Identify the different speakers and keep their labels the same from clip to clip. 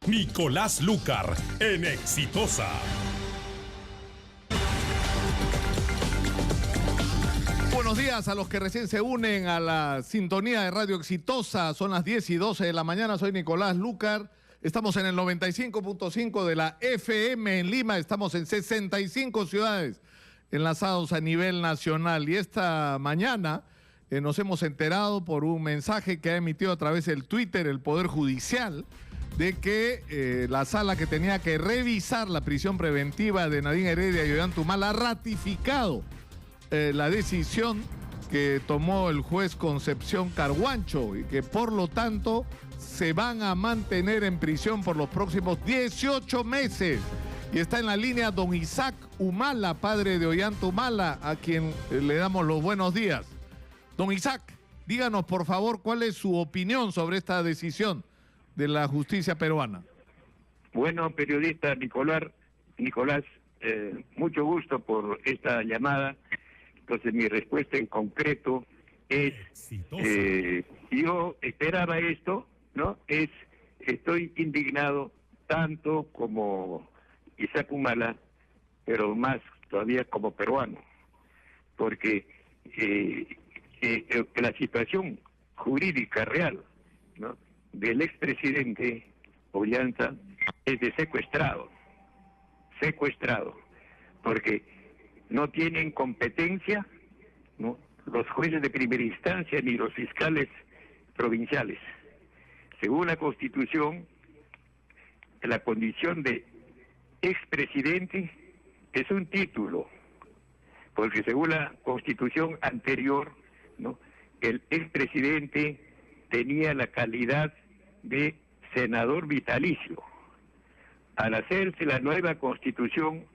Speaker 1: Nicolás Lucar en Exitosa.
Speaker 2: Buenos días a los que recién se unen a la sintonía de Radio Exitosa. Son las 10:12 de la mañana. Soy Nicolás Lucar. Estamos en el 95.5 de la FM en Lima. Estamos en 65 ciudades enlazados a nivel nacional. Y esta mañana nos hemos enterado por un mensaje que ha emitido a través del Twitter el Poder Judicial de que la sala que tenía que revisar la prisión preventiva de Nadine Heredia y Ollanta ha ratificado la decisión que tomó el juez Concepción Carguancho y que por lo tanto se van a mantener en prisión por los próximos 18 meses. Y está en la línea don Isaac Humala, padre de Ollanta Humala, a quien le damos los buenos días. Don Isaac, díganos por favor cuál es su opinión sobre esta decisión de la justicia peruana.
Speaker 3: Bueno, periodista Nicolás, mucho gusto por esta llamada. Entonces mi respuesta en concreto es, yo esperaba esto, ¿no? Estoy indignado tanto como Isaac Humala, pero más todavía como peruano, porque la situación jurídica real, ¿no?, del expresidente Ollanta es de secuestrado, porque no tienen competencia, ¿no?, los jueces de primera instancia ni los fiscales provinciales. Según la Constitución, la condición de expresidente es un título, porque según la Constitución anterior, ¿no?, el expresidente tenía la calidad de senador vitalicio. Al hacerse la nueva Constitución,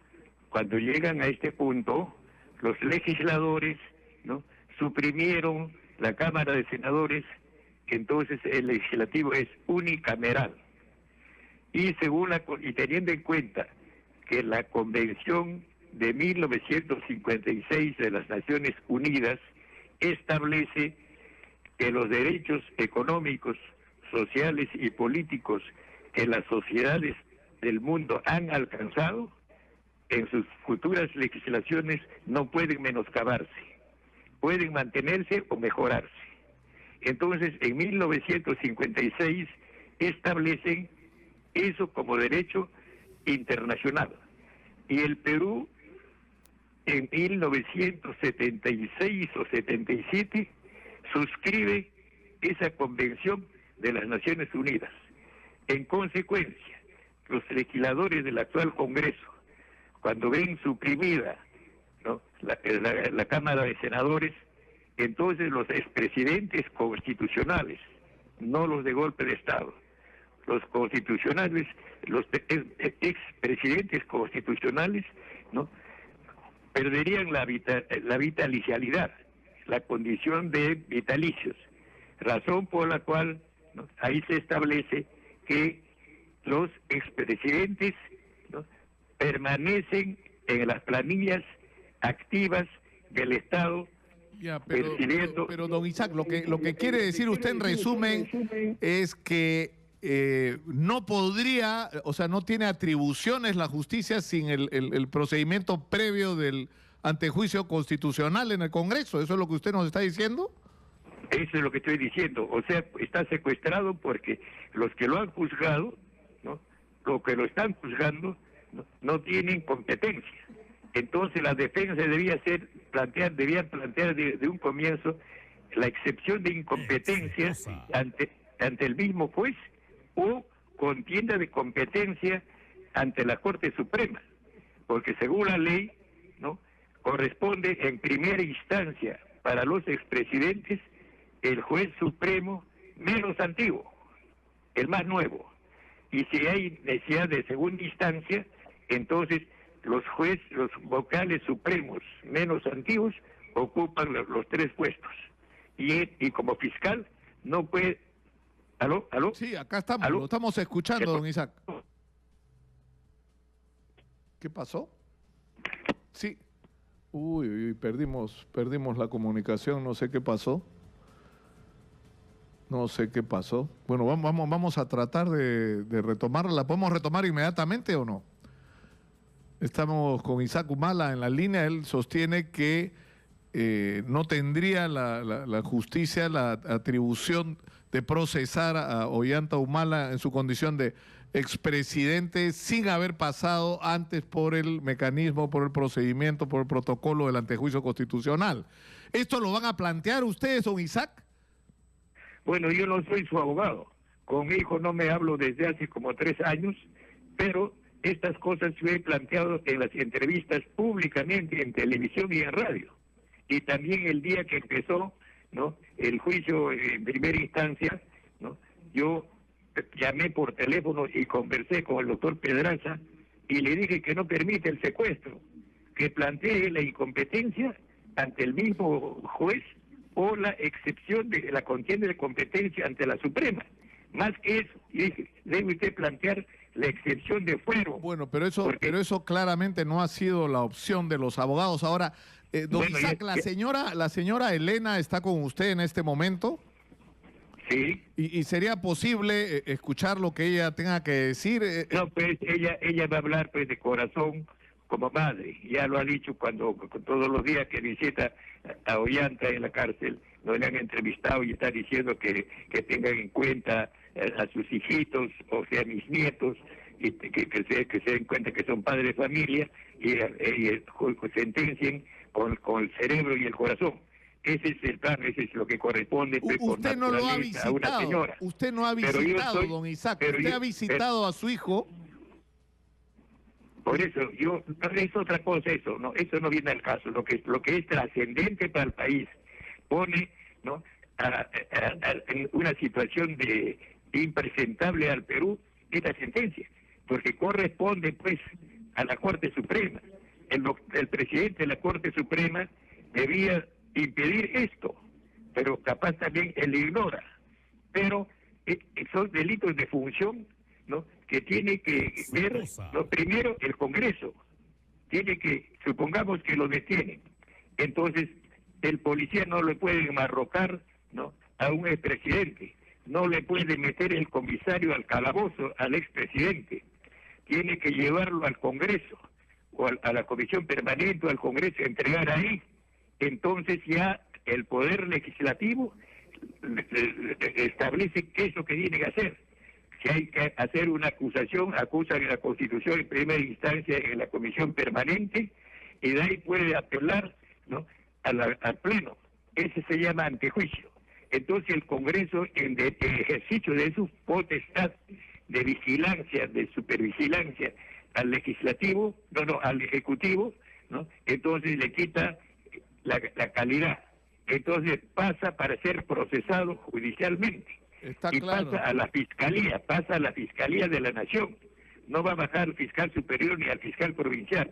Speaker 3: cuando llegan a este punto, los legisladores, ¿no?, suprimieron la Cámara de Senadores, entonces el legislativo es unicameral. Y teniendo en cuenta que la Convención de 1956 de las Naciones Unidas establece que los derechos económicos, sociales y políticos que las sociedades del mundo han alcanzado, en sus futuras legislaciones no pueden menoscabarse, pueden mantenerse o mejorarse. Entonces, en 1956 establecen eso como derecho internacional. Y el Perú, en 1976 o 77, suscribe esa convención de las Naciones Unidas. En consecuencia, los legisladores del actual Congreso, cuando ven suprimida, ¿no?, la Cámara de Senadores, entonces los expresidentes constitucionales, no los de golpe de Estado, los constitucionales, los expresidentes constitucionales, ¿no?, perderían la vitalicialidad, la condición de vitalicios, razón por la cual, ¿no?, ahí se establece que los expresidentes, ¿no?, permanecen en las planillas activas del Estado.
Speaker 2: Ya, pero don Isaac, lo que quiere decir usted en resumen es que no podría, o sea, no tiene atribuciones la justicia sin el procedimiento previo del antejuicio constitucional en el Congreso. ¿Eso es lo que usted nos está diciendo?
Speaker 3: Eso es lo que estoy diciendo. O sea, está secuestrado porque los que lo han juzgado, ¿no?, los que lo están juzgando, no tienen competencia. Entonces la defensa debía plantear de un comienzo la excepción de incompetencia ante el mismo juez o contienda de competencia ante la Corte Suprema, porque según la ley, ¿no?, corresponde en primera instancia para los expresidentes el juez supremo menos antiguo, el más nuevo, y si hay necesidad de segunda instancia, entonces los vocales supremos menos antiguos ocupan los tres puestos, y como fiscal no puede... ¿Aló?
Speaker 2: Sí, acá estamos,
Speaker 3: ¿Aló?
Speaker 2: Lo estamos escuchando, don Isaac. ¿Qué pasó? Sí. Uy, perdimos la comunicación, no sé qué pasó. No sé qué pasó. Bueno, vamos a tratar de retomarla. ¿La podemos retomar inmediatamente o no? Estamos con Isaac Humala en la línea. Él sostiene que no tendría la justicia la atribución de procesar a Ollanta Humala en su condición de expresidente sin haber pasado antes por el mecanismo, por el procedimiento, por el protocolo del antejuicio constitucional. ¿Esto lo van a plantear ustedes, don Isaac?
Speaker 3: Bueno, yo no soy su abogado. Con mi hijo no me hablo desde hace como 3 años, pero estas cosas yo he planteado en las entrevistas públicamente en televisión y en radio. Y también el día que empezó, ¿no?, el juicio en primera instancia, ¿no?, yo llamé por teléfono y conversé con el doctor Pedraza y le dije que no permite el secuestro, que plantee la incompetencia ante el mismo juez o la excepción de la contienda de competencia ante la Suprema. Más que eso, y dije, debe usted plantear la excepción de fuero.
Speaker 2: Bueno, pero eso claramente no ha sido la opción de los abogados. Ahora, don Isaac, la señora Elena está con usted en este momento.
Speaker 3: Sí.
Speaker 2: ¿Y sería posible escuchar lo que ella tenga que decir?
Speaker 3: No, pues ella va a hablar pues de corazón como madre. Ya lo ha dicho cuando todos los días que visita a Ollanta en la cárcel, no le han entrevistado y está diciendo que tengan en cuenta a sus hijitos, o sea, mis nietos, y que se den cuenta que son padres de familia y sentencien con el cerebro y el corazón. Ese es el plan, ese es lo que corresponde pues,
Speaker 2: usted no lo ha visitado, a una señora. Usted no ha visitado, don Isaac, usted ha visitado a su hijo.
Speaker 3: Por eso, es otra cosa eso, no, eso no viene al caso. Lo que es trascendente para el país pone, ¿no?, en una situación de impresentable al Perú esta sentencia, porque corresponde pues a la Corte Suprema. El presidente de la Corte Suprema debía impedir esto, pero capaz también él ignora. Pero son delitos de función, ¿no?, que tiene que ver, primero el Congreso, tiene que, supongamos que lo detienen, entonces el policía no le puede enmarrocar, ¿no?, a un expresidente, no le puede meter el comisario al calabozo al expresidente, tiene que llevarlo al Congreso, o a la Comisión Permanente o al Congreso, entregar ahí. Entonces ya el Poder Legislativo establece qué es lo que tiene que hacer. Si hay que hacer una acusación, acusan en la Constitución en primera instancia en la Comisión Permanente, y de ahí puede apelar, ¿no?, al Pleno. Ese se llama antejuicio. Entonces el Congreso, en ejercicio de su potestad de vigilancia, de supervigilancia al legislativo, al ejecutivo, ¿no?, entonces le quita la calidad. Entonces pasa para ser procesado judicialmente.
Speaker 2: Está
Speaker 3: y
Speaker 2: claro.
Speaker 3: Pasa a la Fiscalía de la Nación. No va a bajar al fiscal superior ni al fiscal provincial.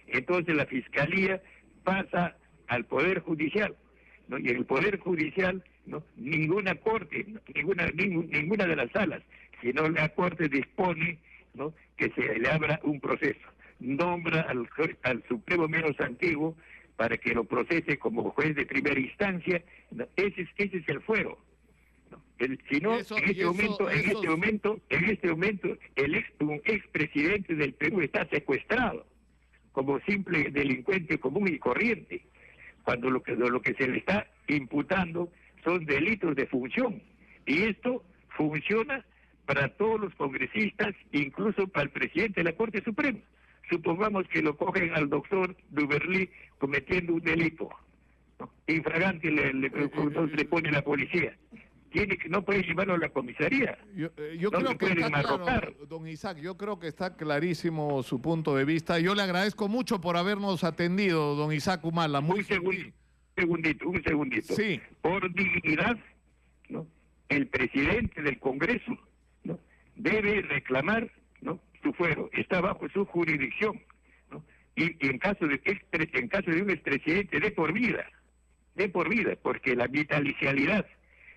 Speaker 3: Entonces la Fiscalía pasa al Poder Judicial, ¿no? Y en el Poder Judicial, ¿no?, ninguna corte, ninguna de las salas, sino la Corte dispone, ¿no?, que se le abra un proceso. Nombra al Supremo menos antiguo para que lo procese como juez de primera instancia. ¿No? Ese es el fuero. Si no, en este momento, un expresidente del Perú está secuestrado como simple delincuente común y corriente, cuando lo que se le está imputando son delitos de función. Y esto funciona para todos los congresistas, incluso para el presidente de la Corte Suprema. Supongamos que lo cogen al doctor Duverly cometiendo un delito, ¿no?, infragante, le pone la policía. No puede llevarlo a la comisaría.
Speaker 2: Yo creo que está claro, don Isaac, yo creo que está clarísimo su punto de vista. Yo le agradezco mucho por habernos atendido, don Isaac Humala.
Speaker 3: Un segundito.
Speaker 2: Sí.
Speaker 3: Por dignidad, ¿no?, el presidente del Congreso, ¿no?, debe reclamar, ¿no?, su fuero. Está bajo su jurisdicción, ¿no? Y en caso de un expresidente de por vida, porque la vitalicialidad,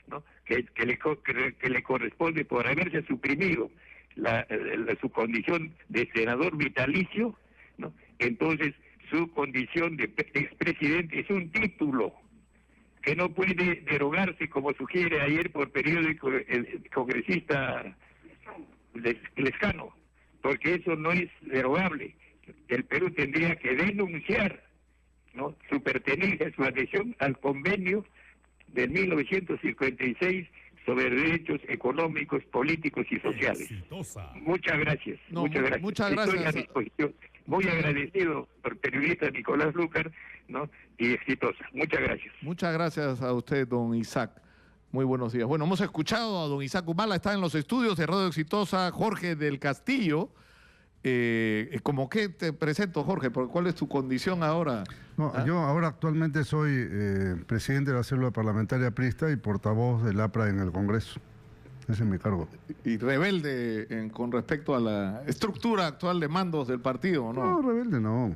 Speaker 3: ¿no?, que le corresponde por haberse suprimido su condición de senador vitalicio, ¿no?, entonces su condición de expresidente es un título que no puede derogarse como sugiere ayer por periódico el congresista Lescano, porque eso no es derogable. El Perú tendría que denunciar, ¿no?, su pertenencia, su adhesión al convenio de 1956 sobre derechos económicos, políticos y sociales.
Speaker 1: Exitosa.
Speaker 3: Muchas gracias.
Speaker 2: No,
Speaker 3: muchas gracias.
Speaker 2: muchas
Speaker 3: Estoy
Speaker 2: gracias.
Speaker 3: a disposición. Muy agradecido por periodista Nicolás Lucar, ¿no?, y exitosa. Muchas gracias.
Speaker 2: Muchas gracias a usted, don Isaac. Muy buenos días. Bueno, hemos escuchado a don Isaac Humala, está en los estudios de Radio Exitosa, Jorge del Castillo. ¿Cómo qué te presento, Jorge? ¿Cuál es tu condición ahora?
Speaker 4: No, yo ahora actualmente soy presidente de la célula parlamentaria aprista y portavoz del APRA en el Congreso. Ese es mi cargo.
Speaker 2: Y rebelde con respecto a la estructura actual de mandos del partido, ¿no?
Speaker 4: No, rebelde no.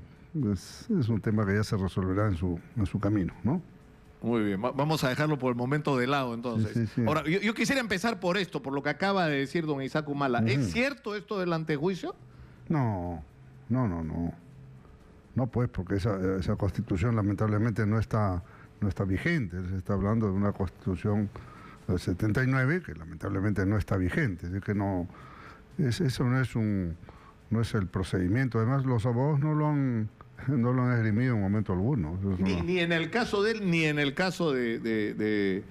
Speaker 4: Es un tema que ya se resolverá en su camino, ¿no?
Speaker 2: Muy bien, vamos a dejarlo por el momento de lado entonces.
Speaker 4: Sí, sí, sí.
Speaker 2: Ahora, yo quisiera empezar por esto, por lo que acaba de decir don Isaac Humala. ¿Es cierto esto del antejuicio?
Speaker 4: No. No, pues, porque esa constitución lamentablemente no está vigente. Se está hablando de una constitución del 79 que lamentablemente no está vigente. Es que no, eso no es el procedimiento. Además, los abogados no lo han esgrimido en momento alguno.
Speaker 2: Ni en el caso de él, ni en el caso de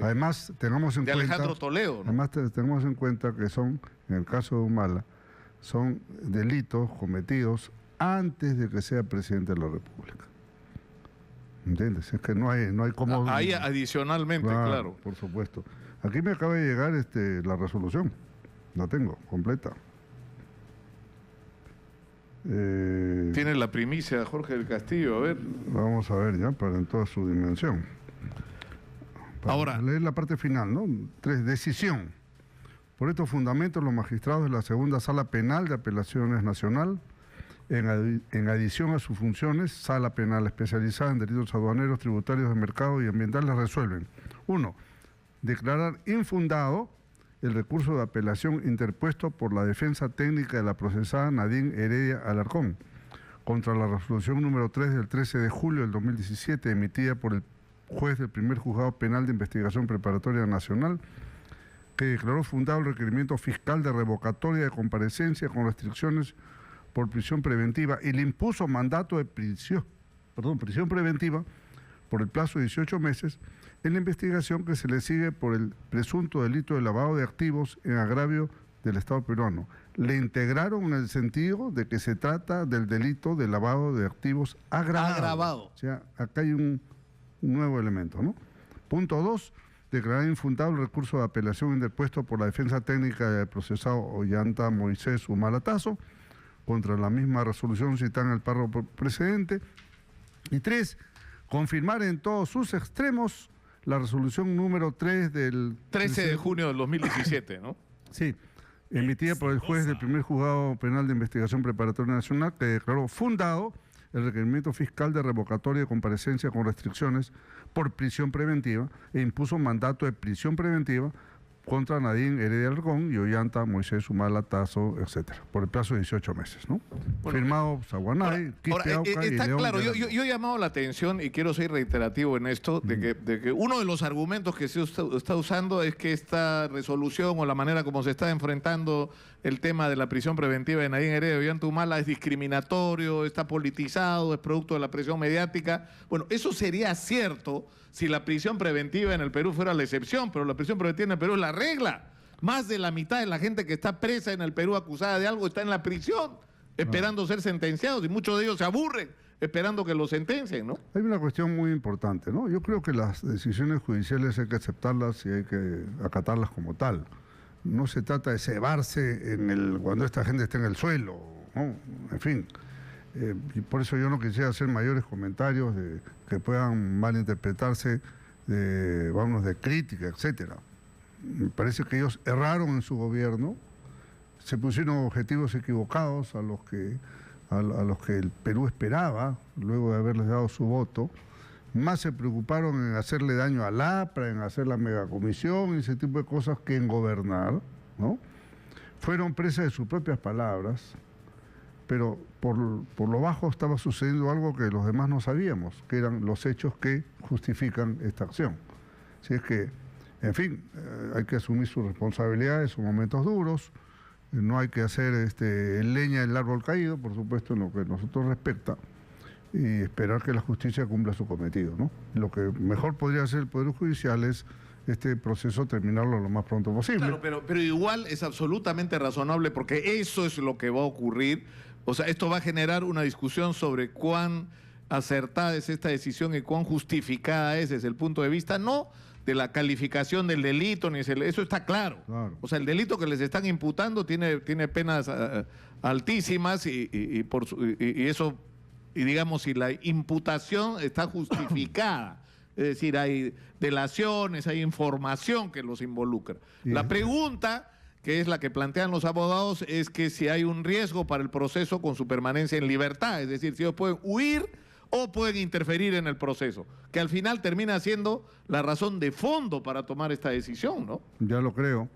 Speaker 4: además, tengamos en
Speaker 2: de
Speaker 4: cuenta,
Speaker 2: Alejandro Toledo, ¿no?
Speaker 4: Además, tengamos en cuenta que en el caso de Humala, son delitos cometidos antes de que sea presidente de la República. ¿Entiendes? Es que no hay cómo...
Speaker 2: Ahí adicionalmente, claro.
Speaker 4: Por supuesto. Aquí me acaba de llegar la resolución. La tengo, completa.
Speaker 2: Tiene la primicia Jorge del Castillo, a ver.
Speaker 4: Vamos a ver ya, para en toda su dimensión.
Speaker 2: Ahora,
Speaker 4: leer la parte final, ¿no? 3. Decisión. Por estos fundamentos, los magistrados de la Segunda Sala Penal de Apelaciones Nacional, en adición a sus funciones, Sala Penal especializada en delitos aduaneros, tributarios, de mercado y ambientales, resuelven: 1. Declarar infundado el recurso de apelación interpuesto por la defensa técnica de la procesada Nadine Heredia Alarcón contra la resolución número 3 del 13 de julio del 2017, emitida por el juez del primer juzgado penal de investigación preparatoria nacional, que declaró fundado el requerimiento fiscal de revocatoria de comparecencia con restricciones por prisión preventiva y le impuso mandato de prisión preventiva por el plazo de 18 meses en la investigación que se le sigue por el presunto delito de lavado de activos en agravio del Estado peruano. Le integraron en el sentido de que se trata del delito de lavado de activos agravado. O sea, acá hay un nuevo elemento, ¿no? Punto 2. Declarar infundado el recurso de apelación interpuesto por la defensa técnica del procesado Ollanta Moisés Humala Tasso contra la misma resolución citada en el párrafo precedente. Y 3. Confirmar en todos sus extremos la resolución número 3 del...
Speaker 2: 13 de junio del 2017, ¿no?
Speaker 4: Sí, emitida por el juez del primer juzgado penal de investigación preparatoria nacional, que declaró fundado el requerimiento fiscal de revocatoria de comparecencia con restricciones por prisión preventiva e impuso mandato de prisión preventiva contra Nadine Heredia Alarcón y Ollanta Moisés Humala Tasso, etcétera, por el plazo de 18 meses, ¿no?
Speaker 2: Bueno,
Speaker 4: firmado Zaguanay, Quispe Auca y
Speaker 2: está
Speaker 4: León.
Speaker 2: claro, yo he llamado la atención y quiero ser reiterativo en esto, de que uno de los argumentos que se está usando es que esta resolución o la manera como se está enfrentando el tema de la prisión preventiva de Nadine Heredia y Ollanta Humala es discriminatorio, está politizado, es producto de la presión mediática. Bueno, eso sería cierto si la prisión preventiva en el Perú fuera la excepción, pero la prisión preventiva en el Perú es la regla. Más de la mitad de la gente que está presa en el Perú acusada de algo está en la prisión, esperando ser sentenciados, y muchos de ellos se aburren esperando que los sentencien, ¿no?
Speaker 4: Hay una cuestión muy importante, ¿no? Yo creo que las decisiones judiciales hay que aceptarlas y hay que acatarlas como tal. No se trata de cebarse cuando esta gente está en el suelo, ¿no? En fin. Y por eso yo no quisiera hacer mayores comentarios que puedan malinterpretarse de crítica, etcétera. Me parece que ellos erraron en su gobierno, se pusieron objetivos equivocados a los que el Perú esperaba, luego de haberles dado su voto. Más se preocuparon en hacerle daño al APRA, en hacer la megacomisión y ese tipo de cosas que en gobernar, ¿no? Fueron presas de sus propias palabras, pero por lo bajo estaba sucediendo algo que los demás no sabíamos, que eran los hechos que justifican esta acción. Así es que, en fin, hay que asumir sus responsabilidades, son momentos duros, no hay que hacer leña del árbol caído, por supuesto, en lo que a nosotros respecta, y esperar que la justicia cumpla su cometido, ¿no? Lo que mejor podría hacer el Poder Judicial es este proceso terminarlo lo más pronto posible.
Speaker 2: Claro, pero igual es absolutamente razonable porque eso es lo que va a ocurrir. O sea, esto va a generar una discusión sobre cuán acertada es esta decisión y cuán justificada es desde el punto de vista, no de la calificación del delito, eso está claro. O sea, el delito que les están imputando tiene penas altísimas y eso, y digamos, si la imputación está justificada. Es decir, hay delaciones, hay información que los involucra. La pregunta, que es la que plantean los abogados, es que si hay un riesgo para el proceso con su permanencia en libertad, es decir, si ellos pueden huir o pueden interferir en el proceso, que al final termina siendo la razón de fondo para tomar esta decisión, ¿no?
Speaker 4: Ya lo creo.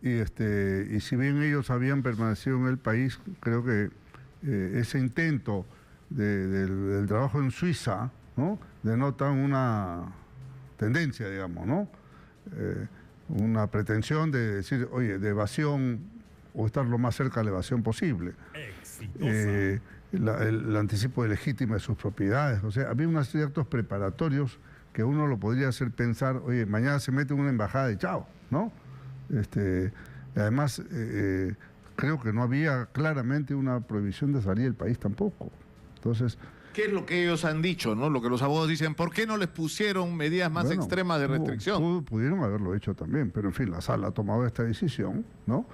Speaker 4: Y si bien ellos habían permanecido en el país, creo que ese intento del trabajo en Suiza, ¿no?, denota una tendencia, digamos, ¿no? Una pretensión de decir, oye, de evasión o estar lo más cerca de la evasión posible. El anticipo ilegítimo de sus propiedades. O sea, había una serie de actos preparatorios que uno lo podría hacer pensar, oye, mañana se mete en una embajada y chao, ¿no? Además, creo que no había claramente una prohibición de salir del país tampoco. Entonces,
Speaker 2: ¿qué es lo que ellos han dicho, no? Lo que los abogados dicen, ¿por qué no les pusieron medidas más extremas de restricción?
Speaker 4: Pudieron haberlo hecho también, pero en fin, la sala ha tomado esta decisión, ¿no?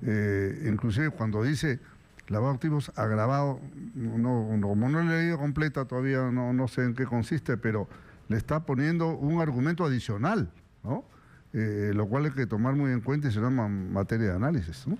Speaker 4: Inclusive cuando dice lavado de activos agravado, como no le he leído completa todavía, no sé en qué consiste, pero le está poniendo un argumento adicional, ¿no? Lo cual hay que tomar muy en cuenta y será materia de análisis, ¿no?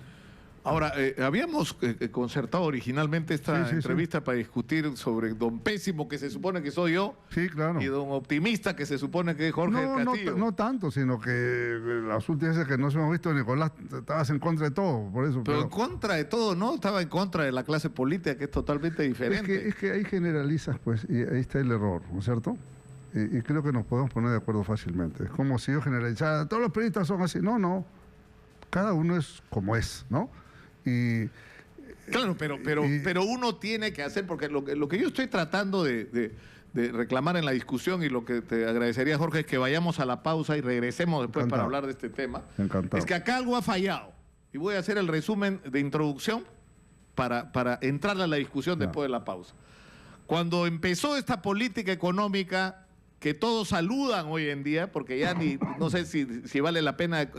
Speaker 2: Ahora, habíamos concertado originalmente esta entrevista para discutir sobre don Pésimo, que se supone que soy yo,
Speaker 4: claro,
Speaker 2: y don Optimista, que se supone que es Jorge del Castillo.
Speaker 4: No tanto, sino que las últimas veces que nos hemos visto, Nicolás, estabas en contra de todo, por eso.
Speaker 2: Pero en contra de todo, ¿no? Estaba en contra de la clase política, que es totalmente diferente.
Speaker 4: Es que ahí generalizas, pues, y ahí está el error, ¿no es cierto? Y creo que nos podemos poner de acuerdo fácilmente. Es como si yo generalizara, todos los periodistas son así. No. Cada uno es como es, ¿no?
Speaker 2: Claro, pero uno tiene que hacer, porque lo que yo estoy tratando de reclamar en la discusión, y lo que te agradecería, Jorge, es que vayamos a la pausa y regresemos después para hablar de este tema.
Speaker 4: Encantado.
Speaker 2: Es que acá algo ha fallado. Y voy a hacer el resumen de introducción para entrar a la discusión después de la pausa. Cuando empezó esta política económica que todos saludan hoy en día, porque ya no sé si vale la pena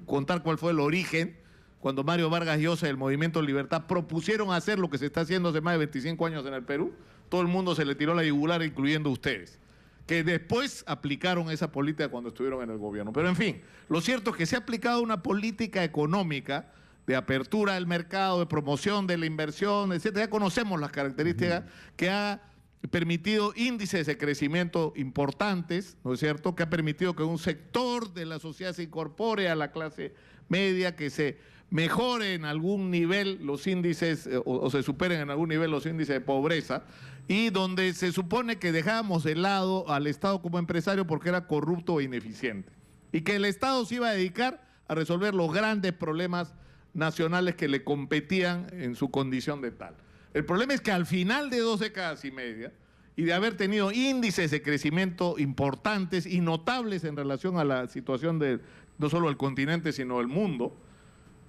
Speaker 2: contar cuál fue el origen, cuando Mario Vargas Llosa del Movimiento Libertad propusieron hacer lo que se está haciendo hace más de 25 años en el Perú, todo el mundo se le tiró la yugular, incluyendo ustedes, que después aplicaron esa política cuando estuvieron en el gobierno. Pero en fin, lo cierto es que se ha aplicado una política económica de apertura del mercado, de promoción de la inversión, etcétera. Ya conocemos las características que ha permitido índices de crecimiento importantes, ¿no es cierto?, que ha permitido que un sector de la sociedad se incorpore a la clase media, que se mejore en algún nivel los índices o se superen en algún nivel los índices de pobreza, y donde se supone que dejábamos de lado al Estado como empresario porque era corrupto e ineficiente, y que el Estado se iba a dedicar a resolver los grandes problemas nacionales que le competían en su condición de tal. El problema es que al final de 2 décadas y media, y de haber tenido índices de crecimiento importantes y notables en relación a la situación de no solo del continente, sino del mundo,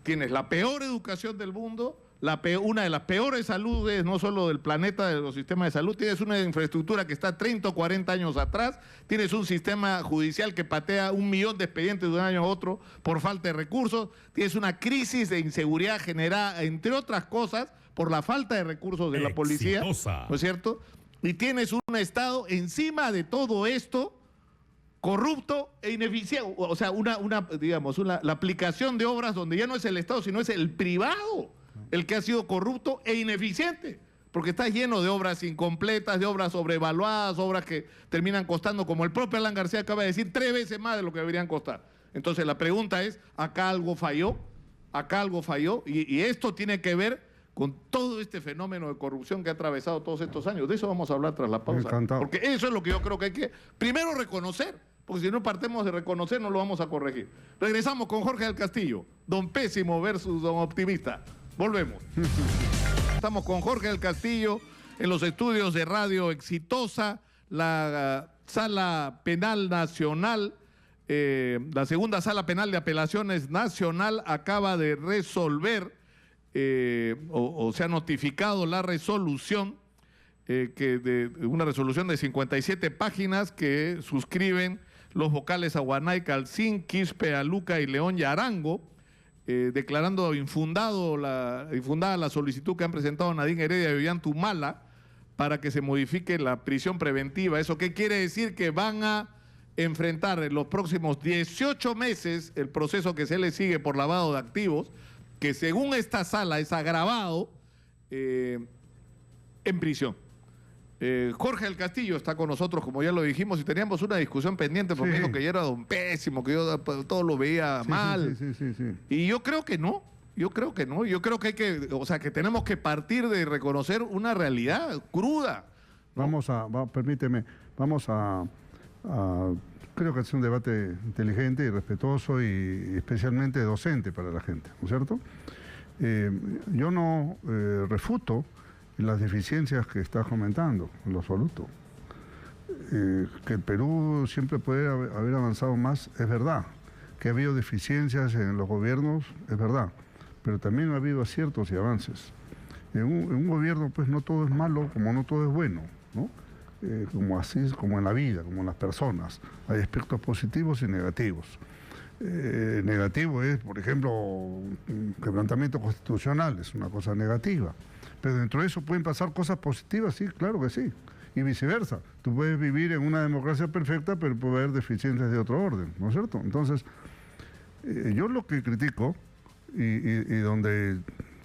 Speaker 2: tienes la peor educación del mundo, una de las peores saludes, no solo del planeta, de los sistemas de salud, tienes una infraestructura que está 30 o 40 años atrás, tienes un sistema judicial que patea 1 millón de expedientes de un año a otro por falta de recursos, tienes una crisis de inseguridad generada, entre otras cosas, por la falta de recursos de la policía, ¿no es cierto? Y tienes un Estado encima de todo esto, corrupto e ineficiente, o sea, la aplicación de obras donde ya no es el Estado, sino es el privado el que ha sido corrupto e ineficiente, porque está lleno de obras incompletas, de obras sobrevaluadas, obras que terminan costando, como el propio Alan García acaba de decir, 3 veces más de lo que deberían costar. Entonces la pregunta es, ¿acá algo falló? Y esto tiene que ver con todo este fenómeno de corrupción que ha atravesado todos estos años. De eso vamos a hablar tras la pausa.
Speaker 4: Encantado.
Speaker 2: Porque eso es lo que yo creo que hay que primero reconocer, porque si no partemos de reconocer no lo vamos a corregir. Regresamos con Jorge del Castillo, don Pésimo versus don Optimista. Volvemos. Estamos con Jorge del Castillo en los estudios de Radio Exitosa, la Sala Penal Nacional, la segunda Sala Penal de Apelaciones Nacional acaba de resolver o se ha notificado la resolución, una resolución de 57 páginas que suscriben los vocales Aguanay, Calcín, Quispe, Aluca y León Yarango, declarando infundada la solicitud que han presentado Nadine Heredia y Ollanta Humala para que se modifique la prisión preventiva. ¿Eso qué quiere decir? Que van a enfrentar en los próximos 18 meses el proceso que se les sigue por lavado de activos, que según esta sala es agravado en prisión. Jorge del Castillo está con nosotros, como ya lo dijimos, y teníamos una discusión pendiente porque dijo que ya era don Pésimo, que yo todo lo veía mal.
Speaker 4: Sí.
Speaker 2: Y yo creo que no. Yo creo que hay que, o sea, que tenemos que partir de reconocer una realidad cruda.
Speaker 4: Permíteme, creo que es un debate inteligente y respetuoso y especialmente docente para la gente, ¿no es cierto? Yo no refuto las deficiencias que estás comentando, en lo absoluto. Que el Perú siempre puede haber avanzado más, es verdad. Que ha habido deficiencias en los gobiernos, es verdad. Pero también ha habido aciertos y avances. En un gobierno, pues, no todo es malo, como no todo es bueno, ¿no? Como en la vida, como en las personas. Hay aspectos positivos y negativos. Negativo es, por ejemplo, un quebrantamiento constitucional, es una cosa negativa. Pero dentro de eso pueden pasar cosas positivas, sí, claro que sí. Y viceversa. Tú puedes vivir en una democracia perfecta, pero puede haber deficiencias de otro orden, ¿no es cierto? Entonces, yo lo que critico y donde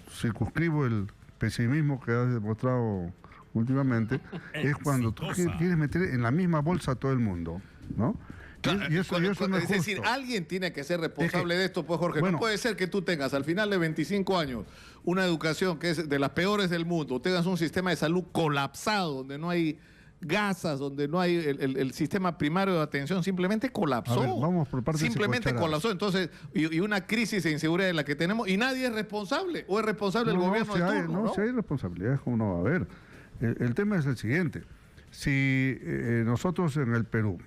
Speaker 4: circunscribo el pesimismo que has demostrado últimamente, es cuando tú quieres meter en la misma bolsa a todo el mundo, ¿no?
Speaker 2: Claro,
Speaker 4: y eso no es
Speaker 2: decir,
Speaker 4: justo.
Speaker 2: alguien tiene que ser responsable de esto, pues, Jorge. No puede ser que tú tengas al final de 25 años una educación que es de las peores del mundo, tengas un sistema de salud colapsado, donde no hay gasas, donde no hay el sistema primario de atención, simplemente colapsó.
Speaker 4: A ver, vamos por partes
Speaker 2: simplemente colapsó. Entonces, y una crisis de inseguridad en la que tenemos, y nadie es responsable, o es responsable el gobierno de turno, ¿no?
Speaker 4: Si hay responsabilidades, ¿cómo no va a haber? El tema es el siguiente. Si nosotros en el Perú,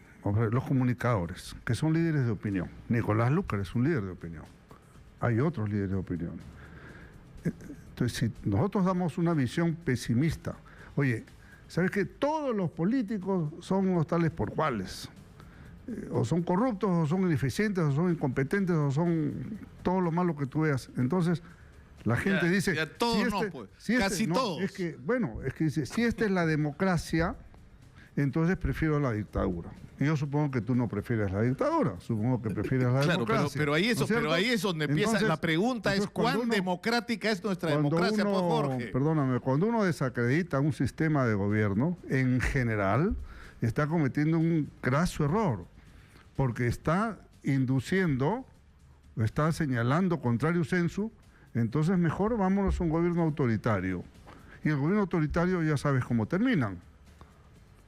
Speaker 4: los comunicadores, que son líderes de opinión, Nicolás Lúcar es un líder de opinión, hay otros líderes de opinión. Entonces, si nosotros damos una visión pesimista, oye, ¿sabes qué? Todos los políticos son unos tales por cuales. O son corruptos, o son ineficientes, o son incompetentes, o son todo lo malo que tú veas. Entonces, la gente dice...
Speaker 2: todos casi todos.
Speaker 4: Es que dice, si esta es la democracia, entonces prefiero la dictadura. Y yo supongo que tú no prefieres la dictadura, supongo que prefieres la democracia.
Speaker 2: Pero ahí,
Speaker 4: ¿no
Speaker 2: ahí es donde empieza. Entonces, la pregunta es ¿cuán democrática es nuestra democracia, pues, Jorge?
Speaker 4: Perdóname, cuando uno desacredita un sistema de gobierno, en general, está cometiendo un graso error, porque está induciendo, está señalando contrario sensu, entonces mejor vámonos a un gobierno autoritario. Y el gobierno autoritario ya sabes cómo terminan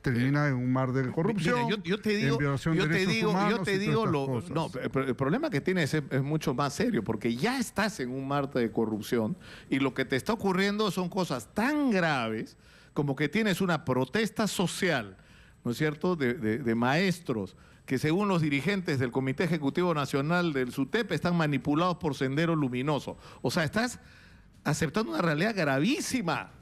Speaker 4: en un mar de corrupción,
Speaker 2: mira, yo te digo,
Speaker 4: en violación de derechos humanos.
Speaker 2: No, el problema que tienes es mucho más serio, porque ya estás en un mar de corrupción y lo que te está ocurriendo son cosas tan graves como que tienes una protesta social, ¿no es cierto?, de maestros que según los dirigentes del Comité Ejecutivo Nacional del SUTEP están manipulados por Sendero Luminoso. O sea, estás aceptando una realidad gravísima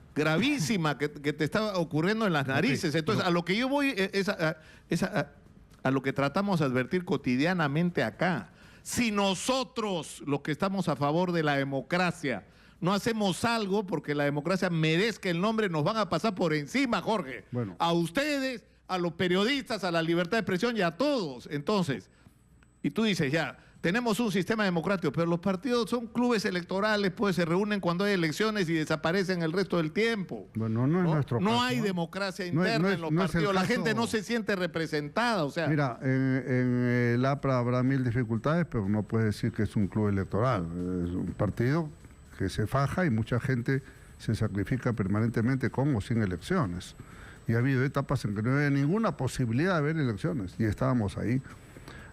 Speaker 2: que te está ocurriendo en las narices. Entonces, a lo que yo voy es a lo que tratamos de advertir cotidianamente acá. Si nosotros, los que estamos a favor de la democracia, no hacemos algo porque la democracia merezca el nombre, nos van a pasar por encima, Jorge.
Speaker 4: Bueno.
Speaker 2: A ustedes, a los periodistas, a la libertad de expresión y a todos. Entonces, y tú dices, ya, tenemos un sistema democrático, pero los partidos son clubes electorales, pues se reúnen cuando hay elecciones y desaparecen el resto del tiempo.
Speaker 4: Bueno, no es nuestro caso.
Speaker 2: No hay democracia interna en los partidos, la gente no se siente representada, o sea...
Speaker 4: Mira, en el APRA habrá 1000 dificultades, pero no puedes decir que es un club electoral. Es un partido que se faja y mucha gente se sacrifica permanentemente con o sin elecciones. Y ha habido etapas en que no había ninguna posibilidad de haber elecciones y estábamos ahí.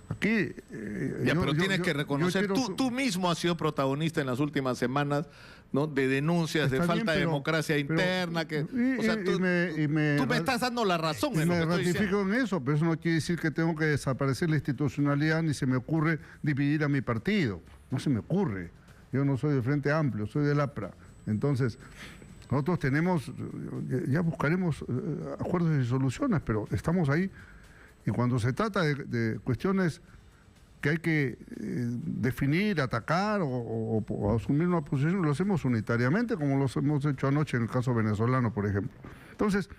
Speaker 4: Aquí...
Speaker 2: pero tienes que reconocer, tú mismo has sido protagonista en las últimas semanas, ¿no?, de denuncias de falta de democracia interna. Tú me estás dando la razón.
Speaker 4: Y me ratifico en eso, pero eso no quiere decir que tengo que desaparecer la institucionalidad ni se me ocurre dividir a mi partido. No se me ocurre. Yo no soy del Frente Amplio, soy del APRA. Entonces, nosotros ya buscaremos acuerdos y soluciones, pero estamos ahí. Y cuando se trata de cuestiones que hay que definir, atacar o asumir una posición, lo hacemos unitariamente, como lo hemos hecho anoche en el caso venezolano, por ejemplo. Entonces,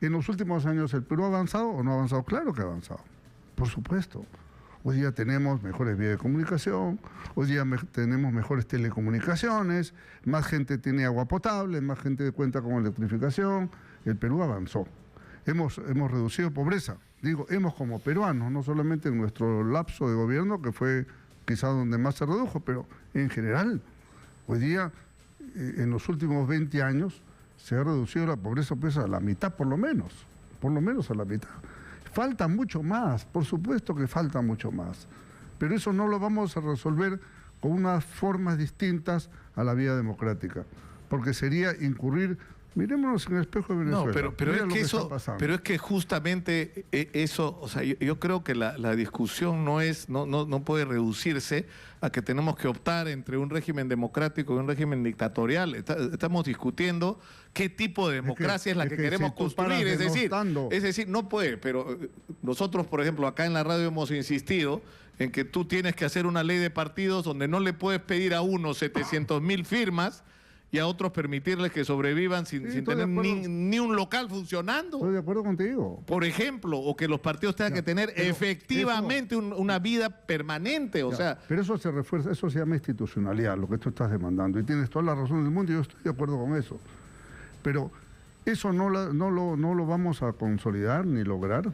Speaker 4: en los últimos años, ¿el Perú ha avanzado o no ha avanzado? Claro que ha avanzado, por supuesto. Hoy día tenemos mejores vías de comunicación, hoy día tenemos mejores telecomunicaciones, más gente tiene agua potable, más gente cuenta con electrificación. El Perú avanzó. Hemos reducido pobreza, digo, hemos como peruanos, no solamente en nuestro lapso de gobierno, que fue quizá donde más se redujo, pero en general, hoy día, en los últimos 20 años, se ha reducido la pobreza pues, a la mitad por lo menos a la mitad. Falta mucho más, por supuesto que falta mucho más, pero eso no lo vamos a resolver con unas formas distintas a la vía democrática, porque sería incurrir... Mirémonos en el espejo de Venezuela.
Speaker 2: No, pero es que justamente eso, o sea, yo creo que la discusión no puede reducirse a que tenemos que optar entre un régimen democrático y un régimen dictatorial. Estamos discutiendo qué tipo de democracia es la que queremos construir. Es decir, no puede, pero nosotros, por ejemplo, acá en la radio hemos insistido en que tú tienes que hacer una ley de partidos donde no le puedes pedir a unos 700.000 firmas y a otros permitirles que sobrevivan sin tener ni un local funcionando.
Speaker 4: Estoy de acuerdo contigo.
Speaker 2: Por ejemplo, o que los partidos tengan que tener efectivamente una vida permanente, o sea...
Speaker 4: Pero eso se refuerza, eso se llama institucionalidad, lo que tú estás demandando, y tienes toda la razón del mundo, y yo estoy de acuerdo con eso. Pero eso no lo vamos a consolidar ni lograr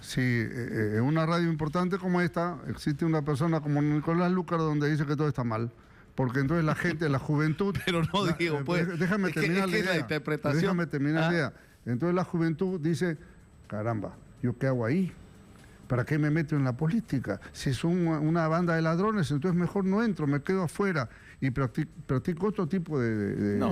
Speaker 4: si en una radio importante como esta existe una persona como Nicolás Lucar donde dice que todo está mal. Porque entonces la gente, la juventud...
Speaker 2: Pero no digo, pues...
Speaker 4: Déjame terminar la idea.
Speaker 2: La interpretación.
Speaker 4: Déjame terminar la idea. Entonces la juventud dice, caramba, ¿yo qué hago ahí? ¿Para qué me meto en la política? Si es una banda de ladrones, entonces mejor no entro, me quedo afuera y practico otro tipo de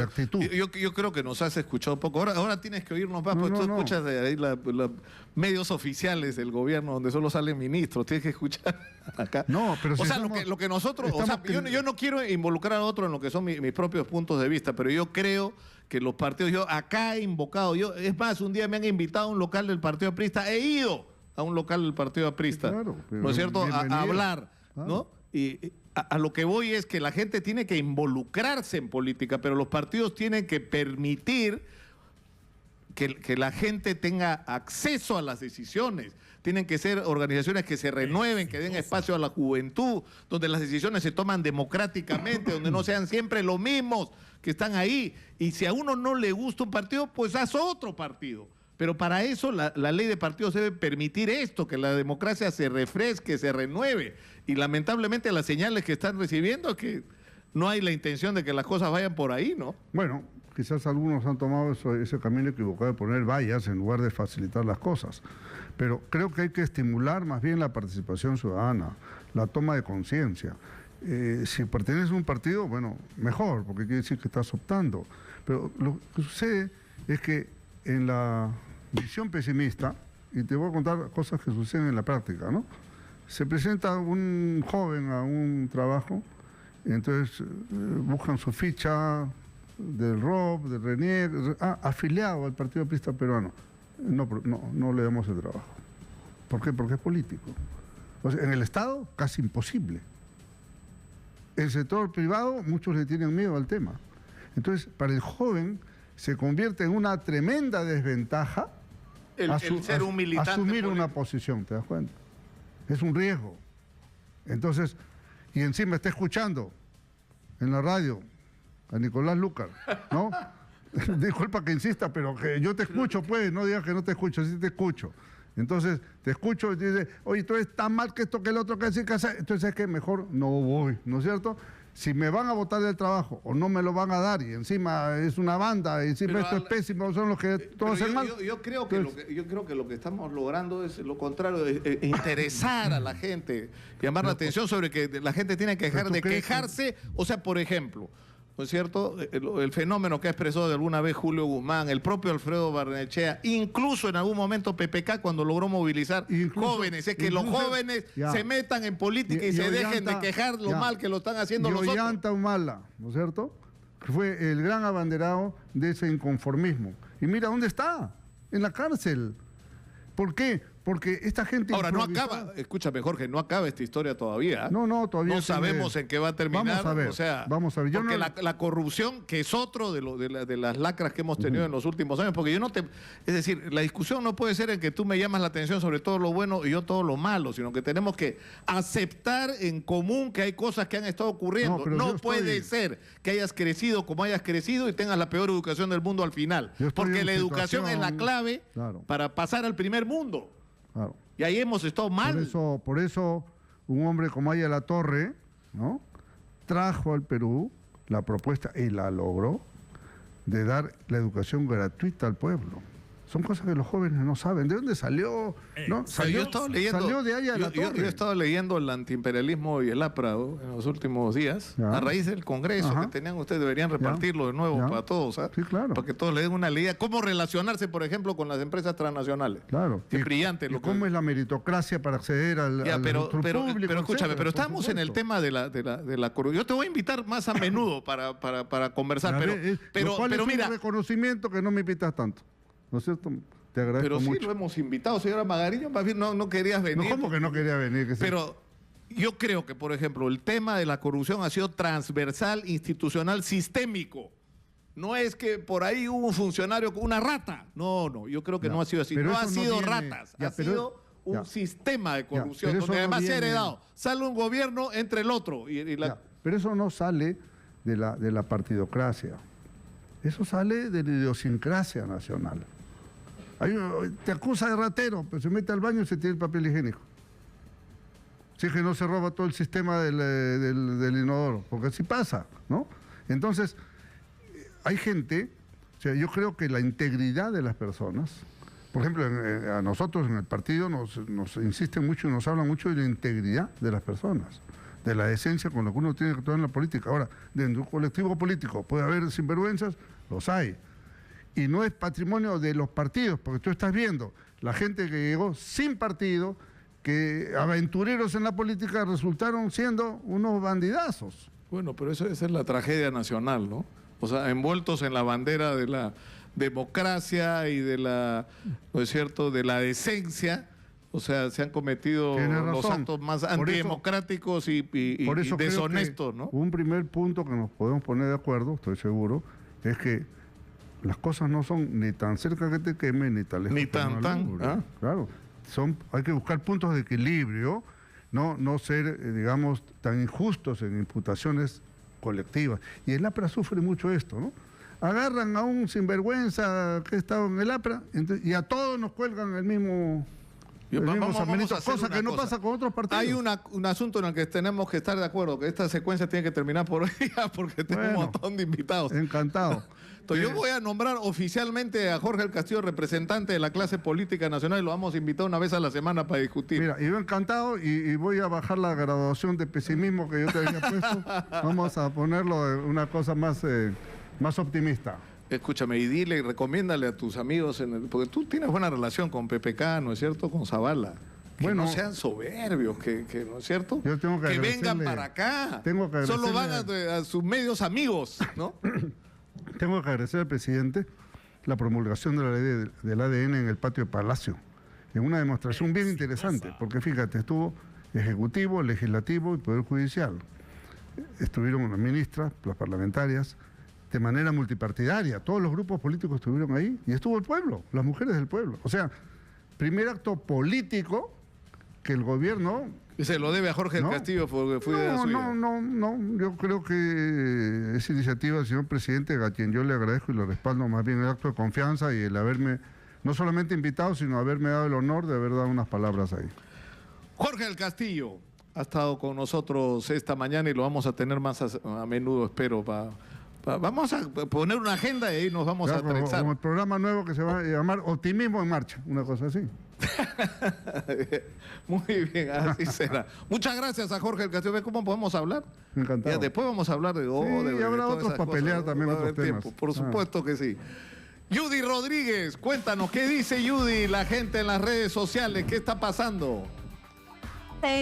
Speaker 4: actitud.
Speaker 2: Yo creo que nos has escuchado poco. Ahora tienes que oírnos más, porque tú escuchas de ahí los medios oficiales del gobierno donde solo salen ministros. Tienes que escuchar acá.
Speaker 4: No, pero si
Speaker 2: lo que nosotros... O sea, yo no quiero involucrar a otro en lo que son mis propios puntos de vista, pero yo creo que los partidos... Yo acá he invocado... Es más, un día me han invitado a un local del Partido Aprista. He ido a un local del Partido Aprista, claro, ¿no es cierto?, a hablar, ¿no? Y a lo que voy es que la gente tiene que involucrarse en política, pero los partidos tienen que permitir que la gente tenga acceso a las decisiones. Tienen que ser organizaciones que se renueven, que den espacio a la juventud, donde las decisiones se toman democráticamente, donde no sean siempre los mismos que están ahí. Y si a uno no le gusta un partido, pues haz otro partido. Pero para eso la ley de partidos debe permitir esto, que la democracia se refresque, se renueve. Y lamentablemente las señales que están recibiendo es que no hay la intención de que las cosas vayan por ahí, ¿no?
Speaker 4: Bueno, quizás algunos han tomado ese camino equivocado de poner vallas en lugar de facilitar las cosas. Pero creo que hay que estimular más bien la participación ciudadana, la toma de conciencia. Si perteneces a un partido, bueno, mejor, porque quiere decir que estás optando. Pero lo que sucede es que en la visión pesimista, y te voy a contar cosas que suceden en la práctica, ¿no? Se presenta un joven a un trabajo, y entonces buscan su ficha del ROB, del RENIEC, afiliado al Partido Aprista Peruano. No le damos el trabajo. ¿Por qué? Porque es político. O sea, en el Estado, casi imposible. En el sector privado, muchos le tienen miedo al tema. Entonces, para el joven se convierte en una tremenda desventaja
Speaker 2: el ser un militante
Speaker 4: asumir una posición, ¿te das cuenta? Es un riesgo. Entonces, y encima está escuchando en la radio a Nicolás Lucar, ¿no? Disculpa que insista, pero que yo te escucho, pues, no digas que no te escucho, sí te escucho. Entonces, te escucho y te dice, oye, tú está mal que esto, que el otro, que así, que así. Entonces es que mejor no voy, ¿no es cierto? Si me van a botar del trabajo o no me lo van a dar y encima es una banda y encima
Speaker 2: Pero
Speaker 4: esto es pésimo, son los que todos hacen mal.
Speaker 2: Yo creo que lo que estamos logrando es lo contrario, es interesar a la gente, llamar la atención sobre que la gente tiene que dejar de quejarse. O sea, por ejemplo, ¿no es cierto? El fenómeno que ha expresado de alguna vez Julio Guzmán, el propio Alfredo Barnechea, incluso en algún momento PPK cuando logró movilizar jóvenes, es que los jóvenes se metan en política y se dejen de quejar lo mal que lo están haciendo los otros.
Speaker 4: Ollanta Humala, ¿no es cierto? Que fue el gran abanderado de ese inconformismo. Y mira dónde está, en la cárcel. ¿Por qué? Porque esta gente...
Speaker 2: Ahora, no acaba, escúchame Jorge, no acaba esta historia todavía.
Speaker 4: No, todavía...
Speaker 2: No sabemos en qué va a terminar.
Speaker 4: Vamos a ver,
Speaker 2: o sea,
Speaker 4: vamos a ver.
Speaker 2: Porque la corrupción, que es otro de las lacras que hemos tenido en los últimos años, porque yo no te... Es decir, la discusión no puede ser en que tú me llamas la atención sobre todo lo bueno y yo todo lo malo, sino que tenemos que aceptar en común que hay cosas que han estado ocurriendo. No puede ser que hayas crecido como hayas crecido y tengas la peor educación del mundo al final. Porque la educación es la clave para pasar al primer mundo.
Speaker 4: Claro.
Speaker 2: Y ahí hemos estado mal.
Speaker 4: Por eso un hombre como Aya La Torre, ¿no?, trajo al Perú la propuesta, y la logró, de dar la educación gratuita al pueblo. Son cosas que los jóvenes no saben. ¿De dónde salió? ¿No? Salió de Aya La Torre.
Speaker 2: Yo he estado leyendo el antiimperialismo y el APRA en los últimos días, a raíz del Congreso que tenían ustedes, deberían repartirlo de nuevo para todos, ¿sabes?
Speaker 4: Sí, claro.
Speaker 2: Para que todos le den una leída. ¿Cómo relacionarse, por ejemplo, con las empresas transnacionales?
Speaker 4: Claro.
Speaker 2: Es brillante.
Speaker 4: ¿Cómo es la meritocracia para acceder al sector público?
Speaker 2: Pero escúchame, pero estamos en el tema de la corrupción. Yo te voy a invitar más a menudo para conversar, pero mira...
Speaker 4: Es un reconocimiento que no me invitas tanto. ¿No es cierto? Te agradezco mucho.
Speaker 2: Pero sí lo hemos invitado, señora Magariño, más bien no querías venir.
Speaker 4: No, ¿cómo que no quería venir?
Speaker 2: Pero yo creo que, por ejemplo, el tema de la corrupción ha sido transversal, institucional, sistémico. No es que por ahí hubo un funcionario con una rata. No, yo creo que no ha sido así. No ha sido ratas, ha sido un sistema de corrupción, donde además se ha heredado. Sale un gobierno entre el otro.
Speaker 4: Pero eso no sale de la partidocracia. Eso sale de la idiosincrasia nacional. Te acusa de ratero, pero se mete al baño y se tira el papel higiénico. Si es que no se roba todo el sistema del inodoro, porque así pasa, ¿no? Entonces, hay gente, o sea, yo creo que la integridad de las personas, por ejemplo, a nosotros en el partido nos insisten mucho y nos hablan mucho de la integridad de las personas, de la esencia con la que uno tiene que actuar en la política. Ahora, dentro de un colectivo político puede haber sinvergüenzas, los hay. Y no es patrimonio de los partidos, porque tú estás viendo la gente que llegó sin partido, que aventureros en la política resultaron siendo unos bandidazos.
Speaker 2: Bueno, pero esa es la tragedia nacional, ¿no? O sea, envueltos en la bandera de la democracia y de la, ¿no es cierto?, de la decencia. O sea, se han cometido los actos más antidemocráticos y deshonestos, ¿no?
Speaker 4: Un primer punto que nos podemos poner de acuerdo, estoy seguro, es que las cosas no son ni tan cerca que te quemen, ni tan lejos
Speaker 2: ni tan.
Speaker 4: Claro, hay que buscar puntos de equilibrio, no ser, digamos, tan injustos en imputaciones colectivas. Y el APRA sufre mucho esto, ¿no? Agarran a un sinvergüenza que ha estado en el APRA y a todos nos cuelgan el mismo... cosa que no pasa con otros partidos.
Speaker 2: Hay un asunto en el que tenemos que estar de acuerdo, que esta secuencia tiene que terminar por hoy porque tengo un montón de invitados.
Speaker 4: Encantado.
Speaker 2: Entonces, yo voy a nombrar oficialmente a Jorge El Castillo, representante de la clase política nacional, y lo vamos a invitar una vez a la semana para discutir.
Speaker 4: Mira, yo encantado y voy a bajar la graduación de pesimismo que yo te había puesto. Vamos a ponerlo en una cosa más optimista.
Speaker 2: Escúchame, y dile y recomiéndale a tus amigos, porque tú tienes buena relación con PPK, ¿no es cierto?, con Zavala. Que no sean soberbios, que ¿no es cierto?
Speaker 4: Yo tengo que
Speaker 2: vengan para acá. Solo van a sus medios amigos, ¿no?
Speaker 4: Tengo que agradecer al presidente la promulgación de la ley del ADN en el patio de Palacio. En una demostración bien interesante, porque fíjate, estuvo Ejecutivo, Legislativo y Poder Judicial. Estuvieron las ministras, las parlamentarias, de manera multipartidaria. Todos los grupos políticos estuvieron ahí y estuvo el pueblo, las mujeres del pueblo. O sea, primer acto político que el gobierno...
Speaker 2: Y se lo debe a Jorge El Castillo porque fue de la suya.
Speaker 4: No. Yo creo que esa iniciativa del señor presidente, a quien yo le agradezco y le respaldo más bien el acto de confianza y el haberme no solamente invitado, sino haberme dado el honor de haber dado unas palabras ahí.
Speaker 2: Jorge El Castillo, ha estado con nosotros esta mañana y lo vamos a tener más a menudo, espero. Vamos a poner una agenda y ahí nos vamos a trenzar.
Speaker 4: Como el programa nuevo que se va a llamar Optimismo en Marcha, una cosa así.
Speaker 2: Muy bien, así será. Muchas gracias a Jorge del Castillo. ¿Cómo podemos hablar?
Speaker 4: Encantado.
Speaker 2: Ya, después vamos a hablar de...
Speaker 4: y habrá otros para pelear también otros temas.
Speaker 2: Por supuesto que sí. Judy Rodríguez, cuéntanos, ¿qué dice Judy, la gente en las redes sociales? ¿Qué está pasando?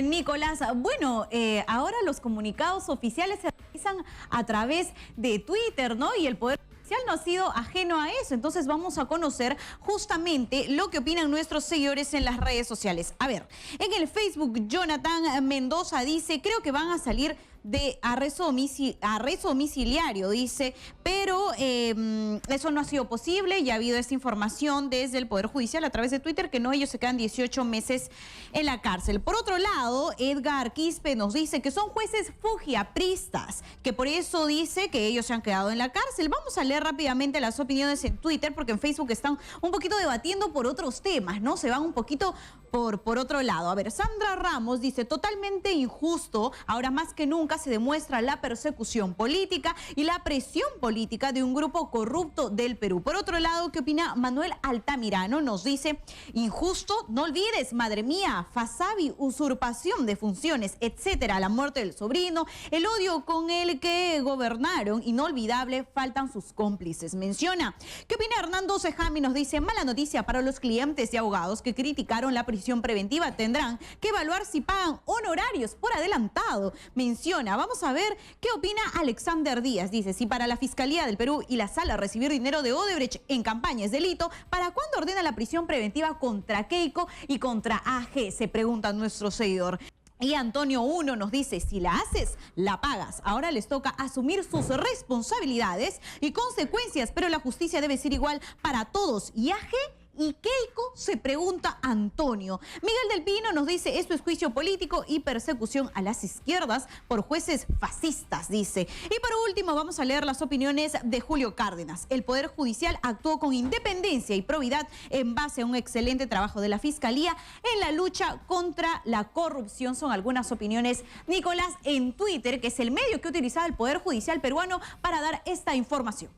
Speaker 5: Nicolás, bueno, ahora los comunicados oficiales se realizan a través de Twitter, ¿no? Y el Poder Judicial no ha sido ajeno a eso. Entonces vamos a conocer justamente lo que opinan nuestros seguidores en las redes sociales. A ver, en el Facebook, Jonathan Mendoza dice, creo que van a salir de arresto domiciliario, dice, pero eso no ha sido posible. Ya ha habido esta información desde el Poder Judicial a través de Twitter, que no, ellos se quedan 18 meses en la cárcel. Por otro lado, Edgar Quispe nos dice que son jueces fujiapristas, que por eso dice que ellos se han quedado en la cárcel. Vamos a leer rápidamente las opiniones en Twitter, porque en Facebook están un poquito debatiendo por otros temas, ¿no? Se van un poquito por otro lado. A ver, Sandra Ramos dice, totalmente injusto, ahora más que nunca se demuestra la persecución política y la presión política de un grupo corrupto del Perú. Por otro lado, ¿qué opina Manuel Altamirano? Nos dice, injusto, no olvides, madre mía, Fasabi, usurpación de funciones, etcétera, la muerte del sobrino, el odio con el que gobernaron, inolvidable, faltan sus cómplices. Menciona, ¿qué opina Hernando Sejami? Nos dice, mala noticia para los clientes y abogados que criticaron la prisión preventiva, tendrán que evaluar si pagan honorarios por adelantado. Menciona, vamos a ver qué opina Alexander Díaz. Dice, si para la Fiscalía del Perú y la Sala recibir dinero de Odebrecht en campaña es delito, ¿para cuándo ordena la prisión preventiva contra Keiko y contra AG? Se pregunta nuestro seguidor. Y Antonio 1 nos dice, si la haces, la pagas. Ahora les toca asumir sus responsabilidades y consecuencias, pero la justicia debe ser igual para todos. Y AG y Keiko, se pregunta Antonio. Miguel del Pino nos dice, esto es juicio político y persecución a las izquierdas por jueces fascistas, dice. Y por último, vamos a leer las opiniones de Julio Cárdenas. El Poder Judicial actuó con independencia y probidad en base a un excelente trabajo de la Fiscalía en la lucha contra la corrupción. Son algunas opiniones, Nicolás, en Twitter, que es el medio que utilizaba el Poder Judicial peruano para dar esta información.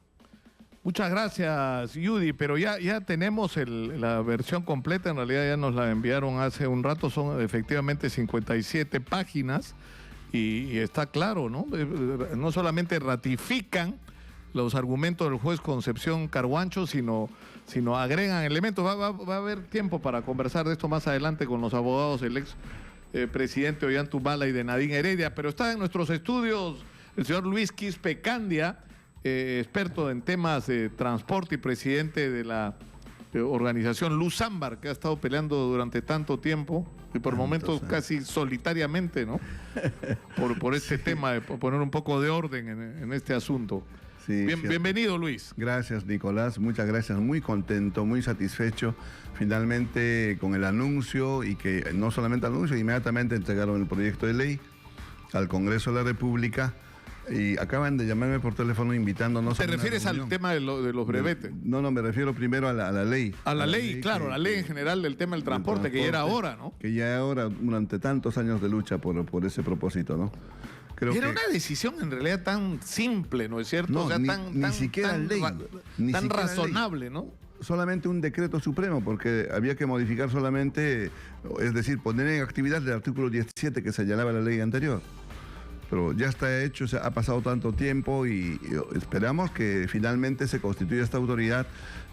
Speaker 2: Muchas gracias, Judy, pero ya tenemos la versión completa, en realidad ya nos la enviaron hace un rato, son efectivamente 57 páginas y está claro, ¿no? No solamente ratifican los argumentos del juez Concepción Carhuancho, sino agregan elementos. Va a haber tiempo para conversar de esto más adelante con los abogados del ex presidente Ollantaytamala y de Nadine Heredia, pero está en nuestros estudios el señor Luis Quispe Candia, experto en temas de transporte y presidente de la organización Luz Ámbar, que ha estado peleando durante tanto tiempo y por momentos casi solitariamente, ¿no? Por este tema de poner un poco de orden en este asunto.
Speaker 6: Sí,
Speaker 2: bienvenido, Luis.
Speaker 6: Gracias, Nicolás. Muchas gracias. Muy contento, muy satisfecho. Finalmente con el anuncio, y que no solamente anuncio, inmediatamente entregaron el proyecto de ley al Congreso de la República. Y acaban de llamarme por teléfono invitándonos.
Speaker 2: ¿Te refieres al tema de los brevetes?
Speaker 6: No, me refiero primero a la ley.
Speaker 2: A la ley, claro, la ley en general del tema del transporte, que ya era hora, ¿no?
Speaker 6: Que ya era hora, durante tantos años de lucha por ese propósito, ¿no?
Speaker 2: Y era una decisión en realidad tan simple, ¿no es cierto?
Speaker 6: No,
Speaker 2: o sea,
Speaker 6: ni siquiera ley.
Speaker 2: Tan razonable, ¿no?
Speaker 6: Solamente un decreto supremo, porque había que modificar solamente, es decir, poner en actividad el artículo 17 que señalaba la ley anterior. Pero ya está hecho, ha pasado tanto tiempo y esperamos que finalmente se constituya esta autoridad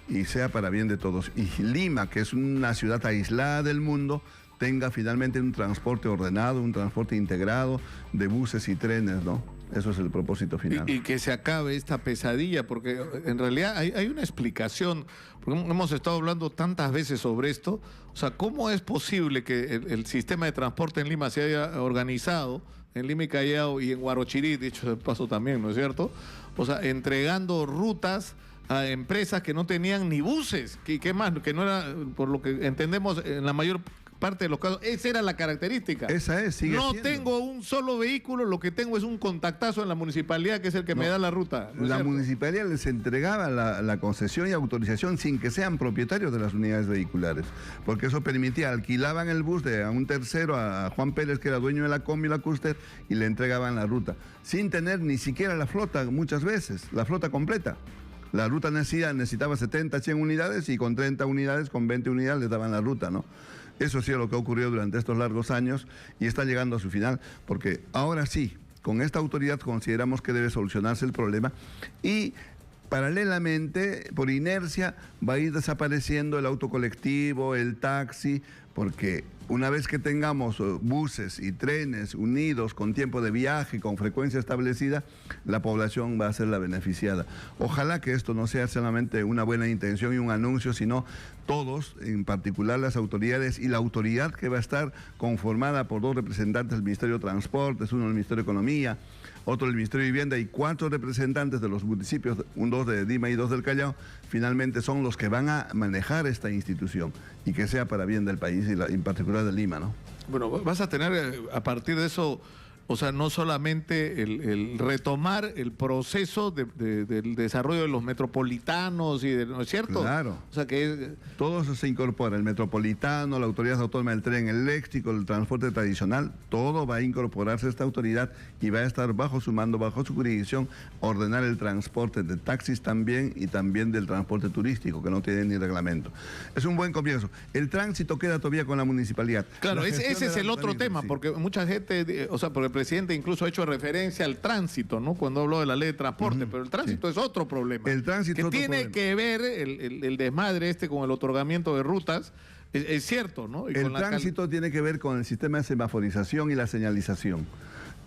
Speaker 6: y sea para bien de todos. Y Lima, que es una ciudad aislada del mundo, tenga finalmente un transporte ordenado, un transporte integrado de buses y trenes, ¿no? Eso es el propósito final.
Speaker 2: Y que se acabe esta pesadilla, porque en realidad hay una explicación, porque hemos estado hablando tantas veces sobre esto. O sea, ¿cómo es posible que el sistema de transporte en Lima se haya organizado en Lima y Callao y en Huarochirí, dicho de paso también, ¿no es cierto? O sea, entregando rutas a empresas que no tenían ni buses, que más, que no era, por lo que entendemos, en la mayor parte de los casos, esa era la característica.
Speaker 6: Esa es, sigue
Speaker 2: No
Speaker 6: siendo.
Speaker 2: tengo un solo vehículo, lo que tengo es un contactazo en la municipalidad, que es el que me da la ruta. ¿no es
Speaker 6: La
Speaker 2: cierto?
Speaker 6: municipalidad les entregaba la concesión y autorización sin que sean propietarios de las unidades vehiculares, porque eso permitía, alquilaban el bus a un tercero, a Juan Pérez, que era dueño de la combi y la Custer, y le entregaban la ruta, sin tener ni siquiera la flota muchas veces, la flota completa. La ruta necesitaba 70, 100 unidades y con 30 unidades, con 20 unidades les daban la ruta, ¿no? Eso ha sido lo que ha ocurrido durante estos largos años y está llegando a su final, porque ahora sí, con esta autoridad consideramos que debe solucionarse el problema y paralelamente, por inercia, va a ir desapareciendo el auto colectivo, el taxi, porque una vez que tengamos buses y trenes unidos con tiempo de viaje, con frecuencia establecida, la población va a ser la beneficiada. Ojalá que esto no sea solamente una buena intención y un anuncio, sino todos, en particular las autoridades y la autoridad que va a estar conformada por 2 representantes del Ministerio de Transportes, uno del Ministerio de Economía, otro del Ministerio de Vivienda y 4 representantes de los municipios, 2 de Lima y 2 del Callao, finalmente son los que van a manejar esta institución y que sea para bien del país y en particular de Lima, ¿no?
Speaker 2: Bueno, vas a tener a partir de eso, o sea, no solamente el retomar el proceso del desarrollo de los metropolitanos, ¿no es cierto?
Speaker 6: Claro.
Speaker 2: O sea que
Speaker 6: Todo eso se incorpora, el metropolitano, la autoridad autónoma del tren eléctrico, el transporte tradicional, todo va a incorporarse a esta autoridad y va a estar bajo su mando, bajo su jurisdicción, ordenar el transporte de taxis también y también del transporte turístico, que no tiene ni reglamento. Es un buen comienzo. El tránsito queda todavía con la municipalidad.
Speaker 2: claro,
Speaker 6: La
Speaker 2: ese
Speaker 6: gestión
Speaker 2: es
Speaker 6: de
Speaker 2: el
Speaker 6: la
Speaker 2: otro tema,
Speaker 6: sí.
Speaker 2: porque mucha gente, o sea, porque el presidente incluso ha hecho referencia al tránsito, ¿no? Cuando habló de la ley de transporte, pero el tránsito es otro problema.
Speaker 6: El tránsito
Speaker 2: que
Speaker 6: es otro
Speaker 2: tiene
Speaker 6: problema.
Speaker 2: que ver el desmadre con el otorgamiento de rutas, es cierto, ¿no? Y
Speaker 6: El
Speaker 2: con la
Speaker 6: tránsito tiene que ver con el sistema de semaforización y la señalización.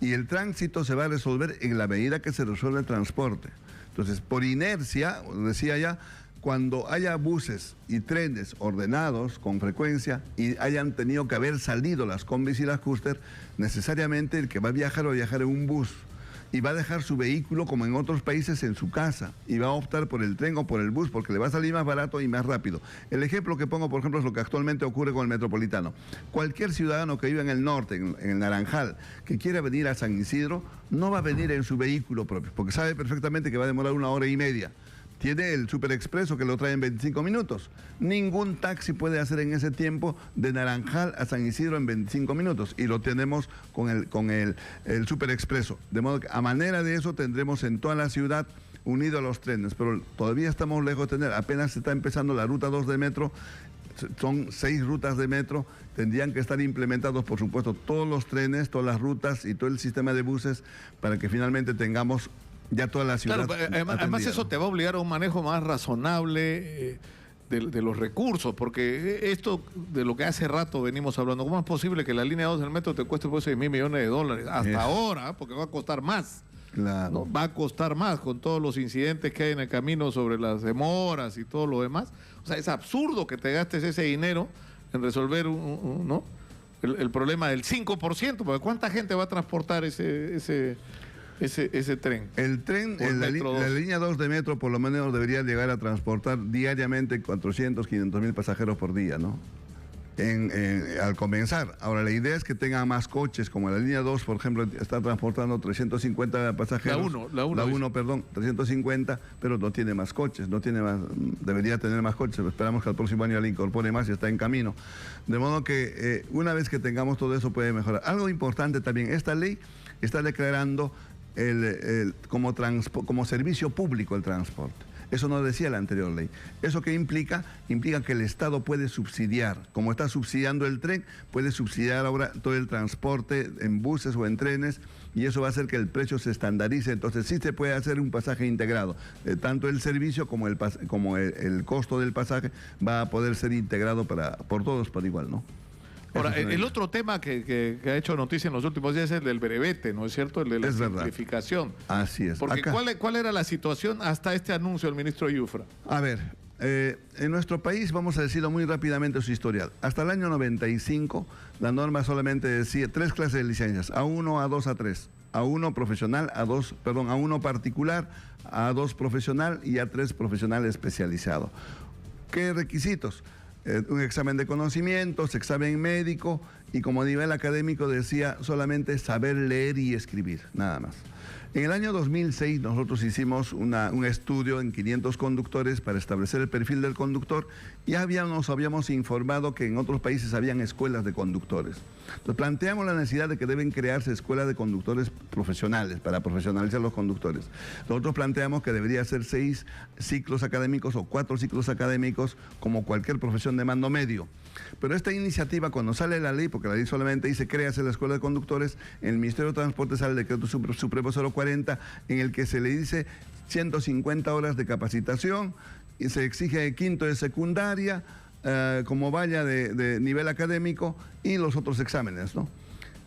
Speaker 6: Y el tránsito se va a resolver en la medida que se resuelve el transporte. Entonces, por inercia, decía ya, cuando haya buses y trenes ordenados con frecuencia y hayan tenido que haber salido las combis y las Custer, necesariamente el que va a viajar en un bus y va a dejar su vehículo, como en otros países, en su casa y va a optar por el tren o por el bus porque le va a salir más barato y más rápido. El ejemplo que pongo, por ejemplo, es lo que actualmente ocurre con el metropolitano. Cualquier ciudadano que viva en el norte, en el Naranjal, que quiera venir a San Isidro, no va a venir en su vehículo propio porque sabe perfectamente que va a demorar 1 hora y media. Tiene el Super Expreso que lo trae en 25 minutos. Ningún taxi puede hacer en ese tiempo de Naranjal a San Isidro en 25 minutos. Y lo tenemos con el Super Expreso. De modo que a manera de eso tendremos en toda la ciudad unido a los trenes. Pero todavía estamos lejos de tener. Apenas se está empezando la ruta 2 de metro. Son 6 rutas de metro. Tendrían que estar implementados, por supuesto, todos los trenes, todas las rutas y todo el sistema de buses para que finalmente tengamos ya toda la ciudad.
Speaker 2: Claro, además
Speaker 6: atendida,
Speaker 2: eso
Speaker 6: ¿no?
Speaker 2: te va a obligar a un manejo más razonable de los recursos, porque esto de lo que hace rato venimos hablando, ¿cómo es posible que la línea 2 del metro te cueste pues 6.000 millones de dólares? Hasta
Speaker 6: Eso.
Speaker 2: ahora, porque va a costar más.
Speaker 6: Claro.
Speaker 2: ¿No? Va a costar más con todos los incidentes que hay en el camino sobre las demoras y todo lo demás. O sea, es absurdo que te gastes ese dinero en resolver ¿no? el problema del 5%, porque ¿cuánta gente va a transportar ese tren?
Speaker 6: El tren,
Speaker 2: O el metro
Speaker 6: la
Speaker 2: 2.
Speaker 6: línea 2 de metro por lo menos debería llegar a transportar diariamente 400, 500 mil pasajeros por día, ¿no? Al comenzar. Ahora, la idea es que tengan más coches, como la línea 2, por ejemplo, está transportando 350 pasajeros.
Speaker 2: La 1,
Speaker 6: perdón, 350, pero no tiene más coches, debería tener más coches. Esperamos que el próximo año le incorpore más y está en camino. De modo que una vez que tengamos todo eso puede mejorar. Algo importante también, esta ley está declarando como servicio público el transporte. Eso no decía la anterior ley. ¿Eso qué implica? Implica que el Estado puede subsidiar. Como está subsidiando el tren, puede subsidiar ahora todo el transporte en buses o en trenes y eso va a hacer que el precio se estandarice. Entonces sí se puede hacer un pasaje integrado. Tanto el servicio como el costo del pasaje va a poder ser integrado por todos por igual, ¿no?
Speaker 2: Ahora, el otro tema que ha hecho noticia en los últimos días es el del brevete, ¿no es cierto? El de la simplificación.
Speaker 6: Así es.
Speaker 2: Porque ¿cuál era la situación hasta este anuncio del ministro Yufra?
Speaker 6: A ver, en nuestro país, vamos a decirlo muy rápidamente su historial. Hasta el año 95, la norma solamente decía 3 clases de licencias, A1, A2, A3. A1 profesional, A1 particular, A2 profesional y A3 profesional especializado. ¿Qué requisitos? un examen de conocimientos, examen médico y como nivel académico decía solamente saber leer y escribir, nada más. En el año 2006 nosotros hicimos un estudio en 500 conductores para establecer el perfil del conductor y nos habíamos informado que en otros países habían escuelas de conductores. Entonces planteamos la necesidad de que deben crearse escuelas de conductores profesionales para profesionalizar los conductores. Nosotros planteamos que debería ser 6 ciclos académicos o 4 ciclos académicos como cualquier profesión de mando medio. Pero esta iniciativa, cuando sale la ley, porque la ley solamente dice créase la escuela de conductores, en el Ministerio de Transporte sale el decreto supremo 040, en el que se le dice 150 horas de capacitación y se exige quinto de secundaria como valla de nivel académico y los otros exámenes, ¿no?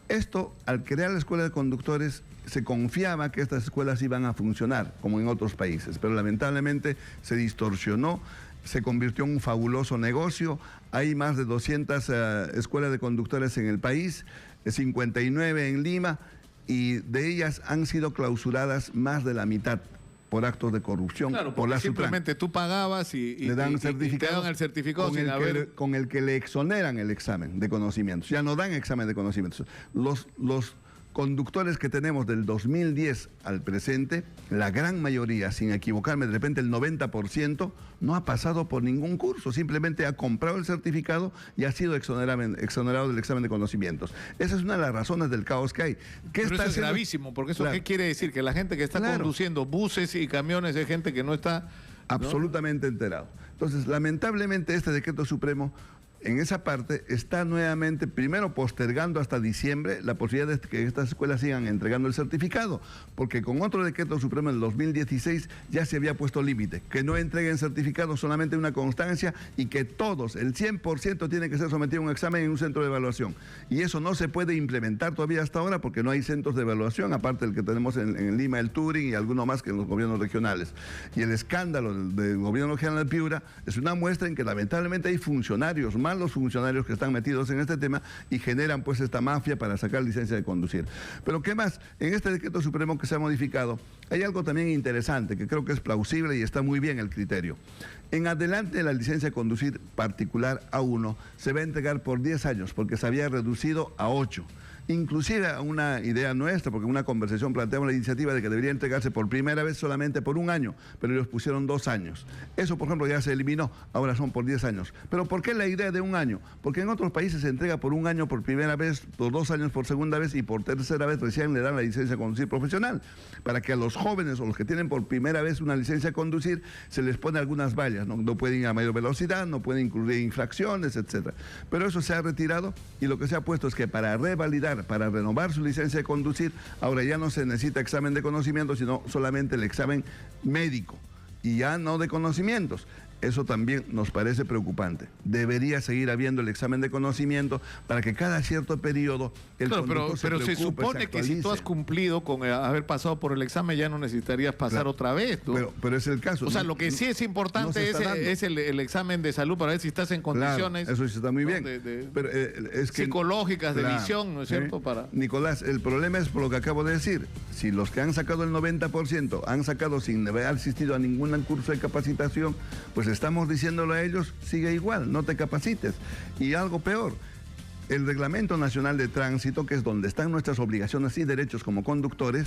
Speaker 6: Esto, al crear la escuela de conductores, se confiaba que estas escuelas iban a funcionar, como en otros países, pero lamentablemente se distorsionó. Se convirtió en un fabuloso negocio. Hay más de 200 escuelas de conductores en el país, 59 en Lima, y de ellas han sido clausuradas más de la mitad por actos de corrupción.
Speaker 2: Claro,
Speaker 6: por la
Speaker 2: simplemente tú pagabas y
Speaker 6: le dan
Speaker 2: y te dan el certificado sin haber...
Speaker 6: con el que le exoneran el examen de conocimientos. Ya no dan examen de conocimientos. Los conductores que tenemos del 2010 al presente, la gran mayoría, sin equivocarme, de repente el 90%, no ha pasado por ningún curso, simplemente ha comprado el certificado y ha sido exonerado del examen de conocimientos. Esa es una de las razones del caos que hay.
Speaker 2: Pero eso es gravísimo, porque eso ¿qué quiere decir? Que la gente que está conduciendo buses y camiones es gente que no está...
Speaker 6: absolutamente enterado. Entonces, lamentablemente, este decreto supremo en esa parte está nuevamente, primero postergando hasta diciembre la posibilidad de que estas escuelas sigan entregando el certificado, porque con otro decreto supremo en el 2016 ya se había puesto límite, que no entreguen certificado, solamente una constancia, y que todos, el 100% tiene que ser sometido a un examen en un centro de evaluación. Y eso no se puede implementar todavía hasta ahora porque no hay centros de evaluación, aparte del que tenemos en Lima, el Turing y alguno más que en los gobiernos regionales. Y el escándalo del gobierno regional de Piura es una muestra en que lamentablemente hay funcionarios, malos funcionarios que están metidos en este tema y generan pues esta mafia para sacar licencia de conducir. Pero ¿qué más? En este decreto supremo que se ha modificado hay algo también interesante que creo que es plausible y está muy bien el criterio. En adelante la licencia de conducir particular A1 se va a entregar por 10 años porque se había reducido a 8. Inclusive una idea nuestra, porque en una conversación planteamos la iniciativa de que debería entregarse por primera vez solamente por 1 año, pero ellos pusieron 2 años. Eso, por ejemplo, ya se eliminó, ahora son por 10 años. ¿Pero por qué la idea de 1 año? Porque en otros países se entrega por 1 año por primera vez, por 2 años por segunda vez y por tercera vez recién le dan la licencia de conducir profesional, para que a los jóvenes o los que tienen por primera vez una licencia de conducir se les pone algunas vallas, no pueden ir a mayor velocidad, no pueden incurrir infracciones, etc. Pero eso se ha retirado y lo que se ha puesto es que para revalidar, para renovar su licencia de conducir, ahora ya no se necesita examen de conocimientos, sino solamente el examen médico y ya no de conocimientos. Eso también nos parece preocupante. Debería seguir habiendo el examen de conocimiento para que cada cierto periodo el conductor
Speaker 2: pero se supone que si tú has cumplido con haber pasado por el examen ya no necesitarías pasar otra vez, ¿no?
Speaker 6: Pero es el caso.
Speaker 2: O sea, lo que sí es importante es el examen de salud para ver si estás en condiciones.
Speaker 6: Claro, eso sí está muy bien.
Speaker 2: Pero, es que, psicológicas, de visión, ¿no es cierto?
Speaker 6: Nicolás, el problema es por lo que acabo de decir. Si los que han sacado el 90% han sacado sin haber asistido a ningún curso de capacitación, pues estamos diciéndolo a ellos, sigue igual, no te capacites. Y algo peor, el Reglamento Nacional de Tránsito, que es donde están nuestras obligaciones y derechos como conductores,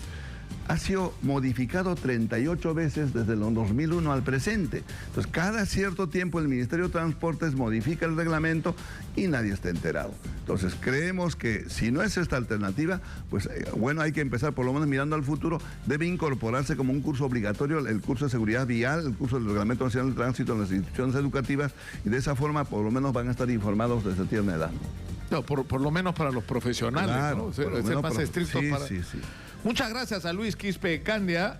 Speaker 6: ha sido modificado 38 veces desde el 2001 al presente. Entonces, cada cierto tiempo el Ministerio de Transportes modifica el reglamento y nadie está enterado. Entonces, creemos que si no es esta alternativa, pues bueno, hay que empezar por lo menos mirando al futuro. Debe incorporarse como un curso obligatorio el curso de seguridad vial, el curso del Reglamento Nacional de Tránsito en las instituciones educativas, y de esa forma por lo menos van a estar informados desde tierna edad.
Speaker 2: No, por lo menos para los profesionales,
Speaker 6: claro,
Speaker 2: ¿no? Ser más estrictos para...
Speaker 6: Sí.
Speaker 2: Muchas gracias a Luis Quispe Candia,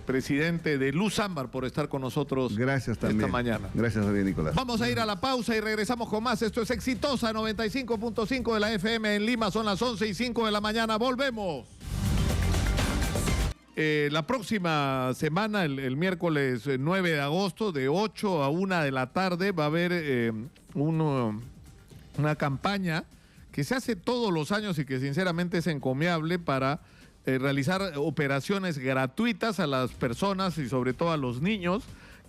Speaker 2: presidente de Luz Ámbar, por estar con nosotros esta mañana.
Speaker 6: Gracias a ti, Nicolás.
Speaker 2: Vamos a ir a la pausa y regresamos con más. Esto es Exitosa 95.5 de la FM en Lima. Son las 11:05 de la mañana. Volvemos. La próxima semana, el miércoles 9 de agosto, de 8 a 1 de la tarde, va a haber una campaña que se hace todos los años y que sinceramente es encomiable para realizar operaciones gratuitas a las personas y sobre todo a los niños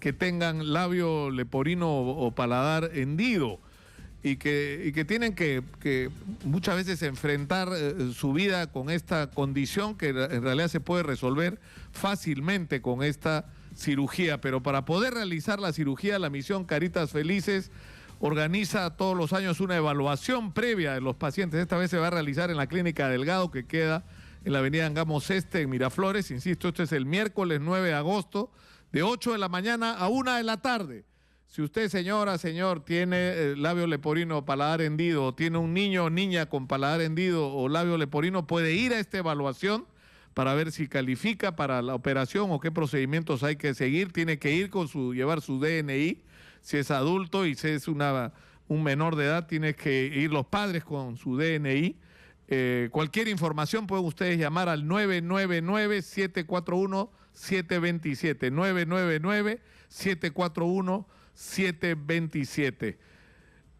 Speaker 2: que tengan labio leporino o paladar hendido y que tienen que muchas veces enfrentar su vida con esta condición que en realidad se puede resolver fácilmente con esta cirugía. Pero para poder realizar la cirugía, la misión Caritas Felices organiza todos los años una evaluación previa de los pacientes. Esta vez se va a realizar en la Clínica Delgado, que queda en la avenida Angamos Este, en Miraflores. Insisto, esto es el miércoles 9 de agosto, de 8 de la mañana a 1 de la tarde. Si usted, señora, señor, tiene labio leporino o paladar hendido, o tiene un niño o niña con paladar hendido o labio leporino, puede ir a esta evaluación para ver si califica para la operación o qué procedimientos hay que seguir. Tiene que ir con llevar su DNI, si es adulto, y si es un menor de edad, tiene que ir los padres con su DNI. Cualquier información pueden ustedes llamar al 999-741-727, 999-741-727.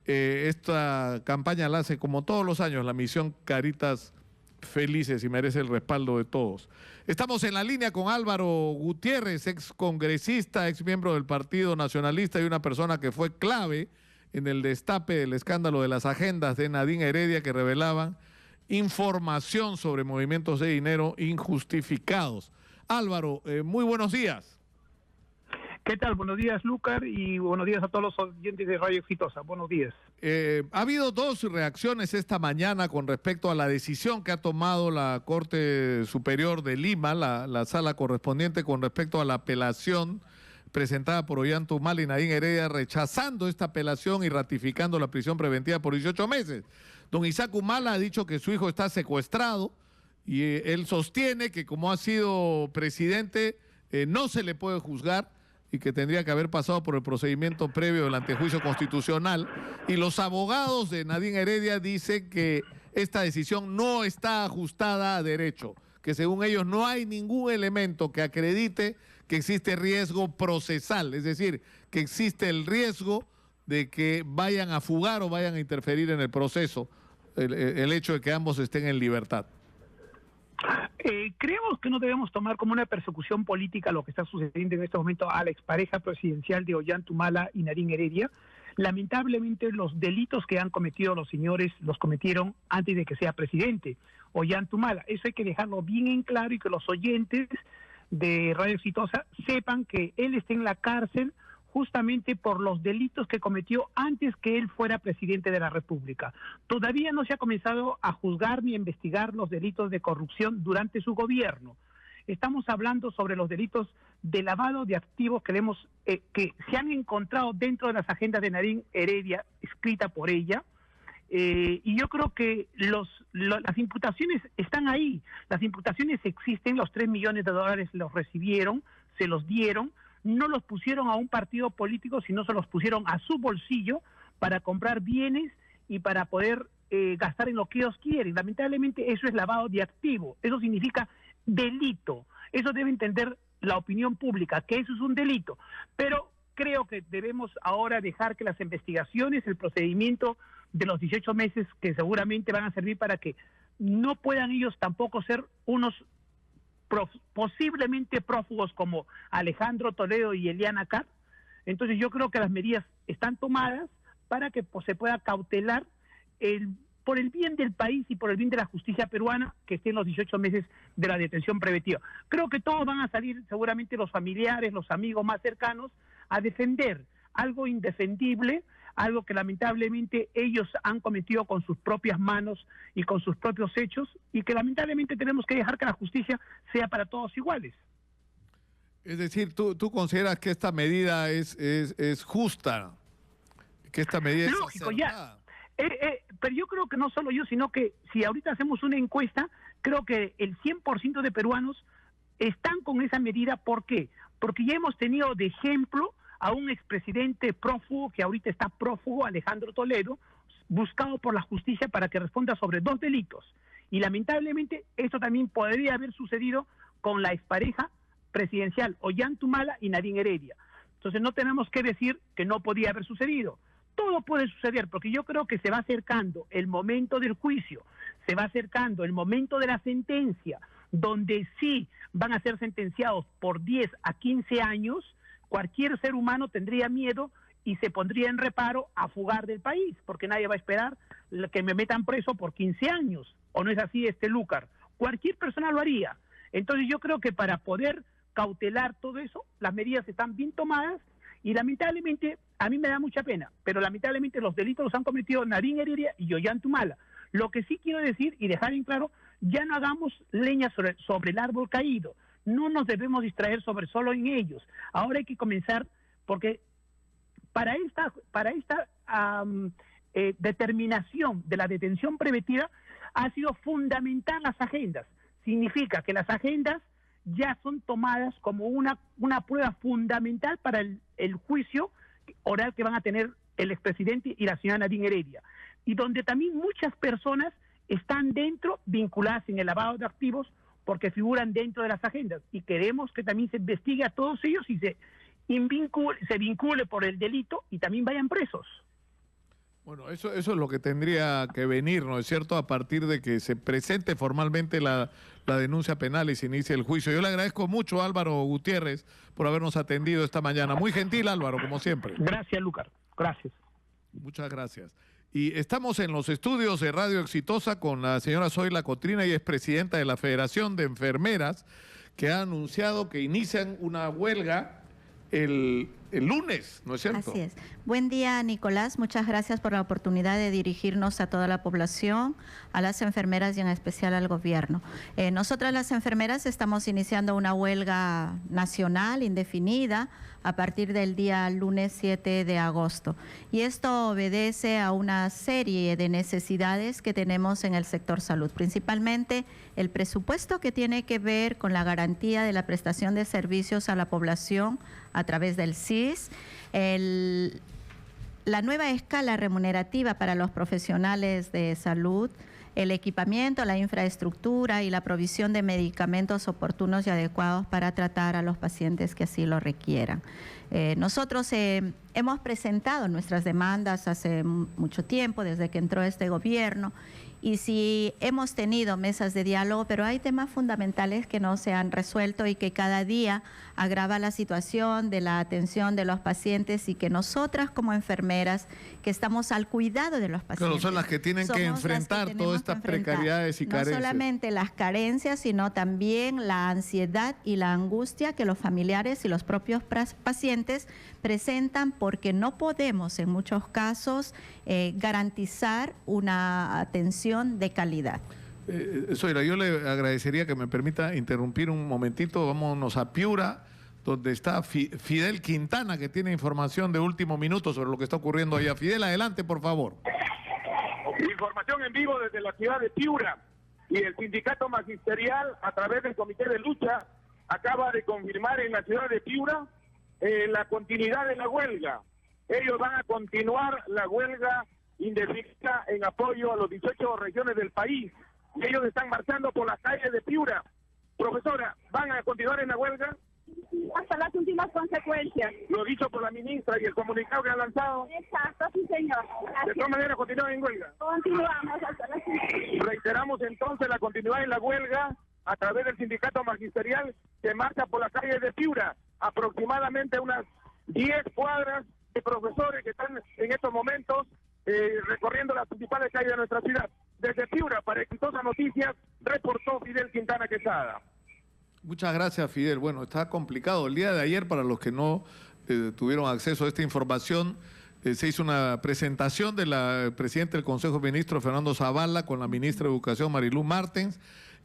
Speaker 2: Esta campaña la hace como todos los años la misión Caritas Felices y merece el respaldo de todos. Estamos en la línea con Álvaro Gutiérrez, ex congresista, ex miembro del Partido Nacionalista y una persona que fue clave en el destape del escándalo de las agendas de Nadine Heredia, que revelaban información sobre movimientos de dinero injustificados. Álvaro, muy buenos días.
Speaker 7: ¿Qué tal? Buenos días, Lucar, y buenos días a todos los oyentes de Radio Exitosa. Buenos días.
Speaker 2: Ha habido dos reacciones esta mañana con respecto a la decisión que ha tomado la Corte Superior de Lima, la sala correspondiente, con respecto a la apelación presentada por Ollanta Humala y Nadine Heredia, rechazando esta apelación y ratificando la prisión preventiva por 18 meses. Don Isaac Humala ha dicho que su hijo está secuestrado y él sostiene que como ha sido presidente no se le puede juzgar y que tendría que haber pasado por el procedimiento previo del antejuicio constitucional. Y los abogados de Nadine Heredia dicen que esta decisión no está ajustada a derecho, que según ellos no hay ningún elemento que acredite que existe riesgo procesal, es decir, que existe el riesgo de que vayan a fugar o vayan a interferir en el proceso, el hecho de que ambos estén en libertad.
Speaker 7: Creemos que no debemos tomar como una persecución política lo que está sucediendo en este momento a la expareja presidencial de Ollanta Humala y Nadine Heredia. Lamentablemente los delitos que han cometido los señores los cometieron antes de que sea presidente Ollanta Humala. Eso hay que dejarlo bien en claro y que los oyentes de Radio Exitosa sepan que él está en la cárcel justamente por los delitos que cometió antes que él fuera presidente de la República. Todavía no se ha comenzado a juzgar ni a investigar los delitos de corrupción durante su gobierno. Estamos hablando sobre los delitos de lavado de activos que se han encontrado dentro de las agendas de Nadine Heredia, escrita por ella, y yo creo que las imputaciones están ahí, las imputaciones existen, los $3 millones los recibieron, se los dieron, no los pusieron a un partido político, sino se los pusieron a su bolsillo para comprar bienes y para poder gastar en lo que ellos quieren. Lamentablemente eso es lavado de activo, eso significa delito, eso debe entender la opinión pública, que eso es un delito, pero creo que debemos ahora dejar que las investigaciones, el procedimiento de los 18 meses, que seguramente van a servir para que no puedan ellos tampoco ser unos posiblemente prófugos como Alejandro Toledo y Eliana Carr. Entonces yo creo que las medidas están tomadas para que se pueda cautelar por el bien del país y por el bien de la justicia peruana que estén los 18 meses de la detención preventiva. Creo que todos van a salir, seguramente los familiares, los amigos más cercanos, a defender algo indefendible, algo que lamentablemente ellos han cometido con sus propias manos y con sus propios hechos, y que lamentablemente tenemos que dejar que la justicia sea para todos iguales.
Speaker 2: Es decir, ¿tú consideras que esta medida es justa? Que esta medida
Speaker 7: lógico,
Speaker 2: es acertada.
Speaker 7: Pero yo creo que no solo yo, sino que si ahorita hacemos una encuesta, creo que el 100% de peruanos están con esa medida. ¿Por qué? Porque ya hemos tenido de ejemplo a un expresidente prófugo, que ahorita está prófugo, Alejandro Toledo, buscado por la justicia para que responda sobre 2 delitos. Y lamentablemente esto también podría haber sucedido con la expareja presidencial Ollanta Humala y Nadine Heredia. Entonces no tenemos que decir que no podía haber sucedido. Todo puede suceder, porque yo creo que se va acercando el momento del juicio, se va acercando el momento de la sentencia, donde sí van a ser sentenciados por 10 a 15 años, cualquier ser humano tendría miedo y se pondría en reparo a fugar del país, porque nadie va a esperar que me metan preso por 15 años. ¿O no es así, Lúcar? Cualquier persona lo haría. Entonces yo creo que para poder cautelar todo eso, las medidas están bien tomadas y lamentablemente, a mí me da mucha pena, pero lamentablemente los delitos los han cometido Narín Heredia y Ollanta. Lo que sí quiero decir y dejar en claro, ya no hagamos leña sobre el árbol caído. No nos debemos distraer sobre solo en ellos. Ahora hay que comenzar, porque para esta determinación de la detención preventiva ha sido fundamental las agendas. Significa que las agendas ya son tomadas como una prueba fundamental para el juicio oral que van a tener el expresidente y la señora Narín Heredia. Y donde también muchas personas están dentro, vinculadas en el lavado de activos, porque figuran dentro de las agendas. Y queremos que también se investigue a todos ellos y se vincule por el delito y también vayan presos.
Speaker 2: Bueno, eso es lo que tendría que venir, ¿no es cierto?, a partir de que se presente formalmente la denuncia penal y se inicie el juicio. Yo le agradezco mucho a Álvaro Gutiérrez por habernos atendido esta mañana. Muy gentil, Álvaro, como siempre.
Speaker 7: Gracias, Lúcar. Gracias.
Speaker 2: Muchas gracias. Y estamos en los estudios de Radio Exitosa con la señora Zoila Cotrina, y es presidenta de la Federación de Enfermeras, que ha anunciado que inician una huelga el lunes, ¿no es cierto?
Speaker 8: Así es. Buen día, Nicolás. Muchas gracias por la oportunidad de dirigirnos a toda la población, a las enfermeras y en especial al gobierno. Nosotras las enfermeras estamos iniciando una huelga nacional indefinida a partir del día lunes 7 de agosto. Y esto obedece a una serie de necesidades que tenemos en el sector salud, principalmente el presupuesto que tiene que ver con la garantía de la prestación de servicios a la población a través del CIS, la nueva escala remunerativa para los profesionales de salud, el equipamiento, la infraestructura y la provisión de medicamentos oportunos y adecuados para tratar a los pacientes que así lo requieran. Nosotros hemos presentado nuestras demandas hace mucho tiempo, desde que entró este gobierno, y sí hemos tenido mesas de diálogo, pero hay temas fundamentales que no se han resuelto y que cada día agrava la situación de la atención de los pacientes, y que nosotras como enfermeras que estamos al cuidado de los pacientes.
Speaker 2: Pero son las que tienen que enfrentar todas estas precariedades y carencias.
Speaker 8: No solamente las carencias, sino también la ansiedad y la angustia que los familiares y los propios pacientes presentan, porque no podemos en muchos casos garantizar una atención de calidad.
Speaker 2: Zoila, yo le agradecería que me permita interrumpir un momentito. Vámonos a Piura, donde está Fidel Quintana, que tiene información de último minuto sobre lo que está ocurriendo allá. Fidel, adelante, por favor.
Speaker 9: Información en vivo desde la ciudad de Piura. Y el sindicato magisterial, a través del comité de lucha, acaba de confirmar en la ciudad de Piura la continuidad de la huelga. Ellos van a continuar la huelga indefinida en apoyo a los 18 regiones del país. Ellos están marchando por las calles de Piura. Profesora, ¿van a continuar en la huelga?
Speaker 10: Hasta las últimas consecuencias.
Speaker 9: Lo dicho por la ministra y el comunicado que ha lanzado.
Speaker 10: Exacto, sí, señor.
Speaker 9: De todas maneras, continúan en huelga.
Speaker 10: Continuamos hasta las últimas.
Speaker 9: Reiteramos entonces la continuidad en la huelga a través del sindicato magisterial que marcha por las calles de Piura. Aproximadamente unas 10 cuadras de profesores que están en estos momentos recorriendo las principales calles de nuestra ciudad. Desde Piura, para Exitosa Noticias, reportó Fidel Quintana Quesada.
Speaker 2: Muchas gracias, Fidel. Bueno, está complicado. El día de ayer, para los que no tuvieron acceso a esta información, se hizo una presentación de la presidenta del Consejo de Ministros, Fernando Zavala, con la ministra de Educación, Marilú Martens,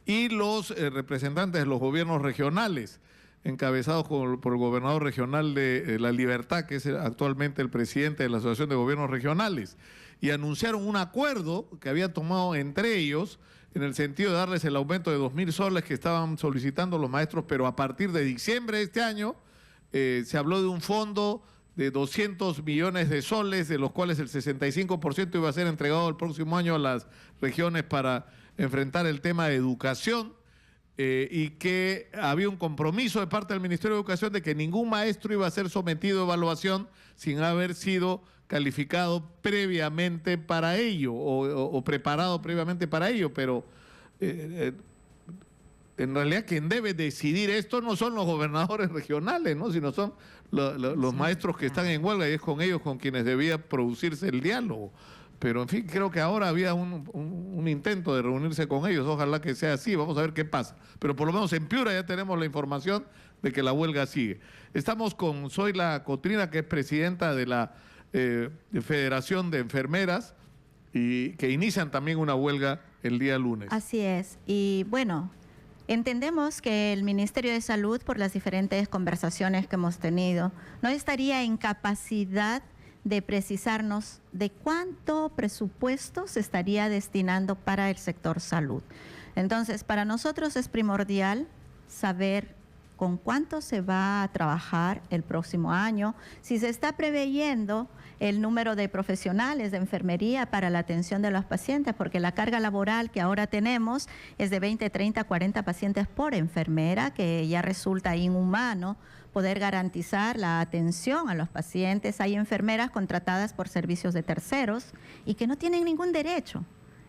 Speaker 2: y los representantes de los gobiernos regionales, encabezados por el gobernador regional de La Libertad, que es actualmente el presidente de la Asociación de Gobiernos Regionales, y anunciaron un acuerdo que había tomado entre ellos en el sentido de darles el aumento de 2.000 soles que estaban solicitando los maestros, pero a partir de diciembre de este año se habló de un fondo de 200 millones de soles, de los cuales el 65% iba a ser entregado el próximo año a las regiones para enfrentar el tema de educación. Y que había un compromiso de parte del Ministerio de Educación de que ningún maestro iba a ser sometido a evaluación sin haber sido calificado previamente para ello o preparado previamente para ello, pero en realidad quien debe decidir esto no son los gobernadores regionales, ¿no? Sino son los maestros que están en huelga, y es con ellos con quienes debía producirse el diálogo. Pero en fin, creo que ahora había un intento de reunirse con ellos, ojalá que sea así, vamos a ver qué pasa. Pero por lo menos en Piura ya tenemos la información de que la huelga sigue. Estamos con Zoila Cotrina, que es presidenta de la Federación de Enfermeras, y que inician también una huelga el día lunes.
Speaker 8: Así es, y bueno, entendemos que el Ministerio de Salud, por las diferentes conversaciones que hemos tenido, no estaría en capacidad de precisarnos de cuánto presupuesto se estaría destinando para el sector salud. Entonces, para nosotros es primordial saber con cuánto se va a trabajar el próximo año, si se está preveyendo el número de profesionales de enfermería para la atención de los pacientes, porque la carga laboral que ahora tenemos es de 20, 30, 40 pacientes por enfermera, que ya resulta inhumano poder garantizar la atención a los pacientes. Hay enfermeras contratadas por servicios de terceros y que no tienen ningún derecho,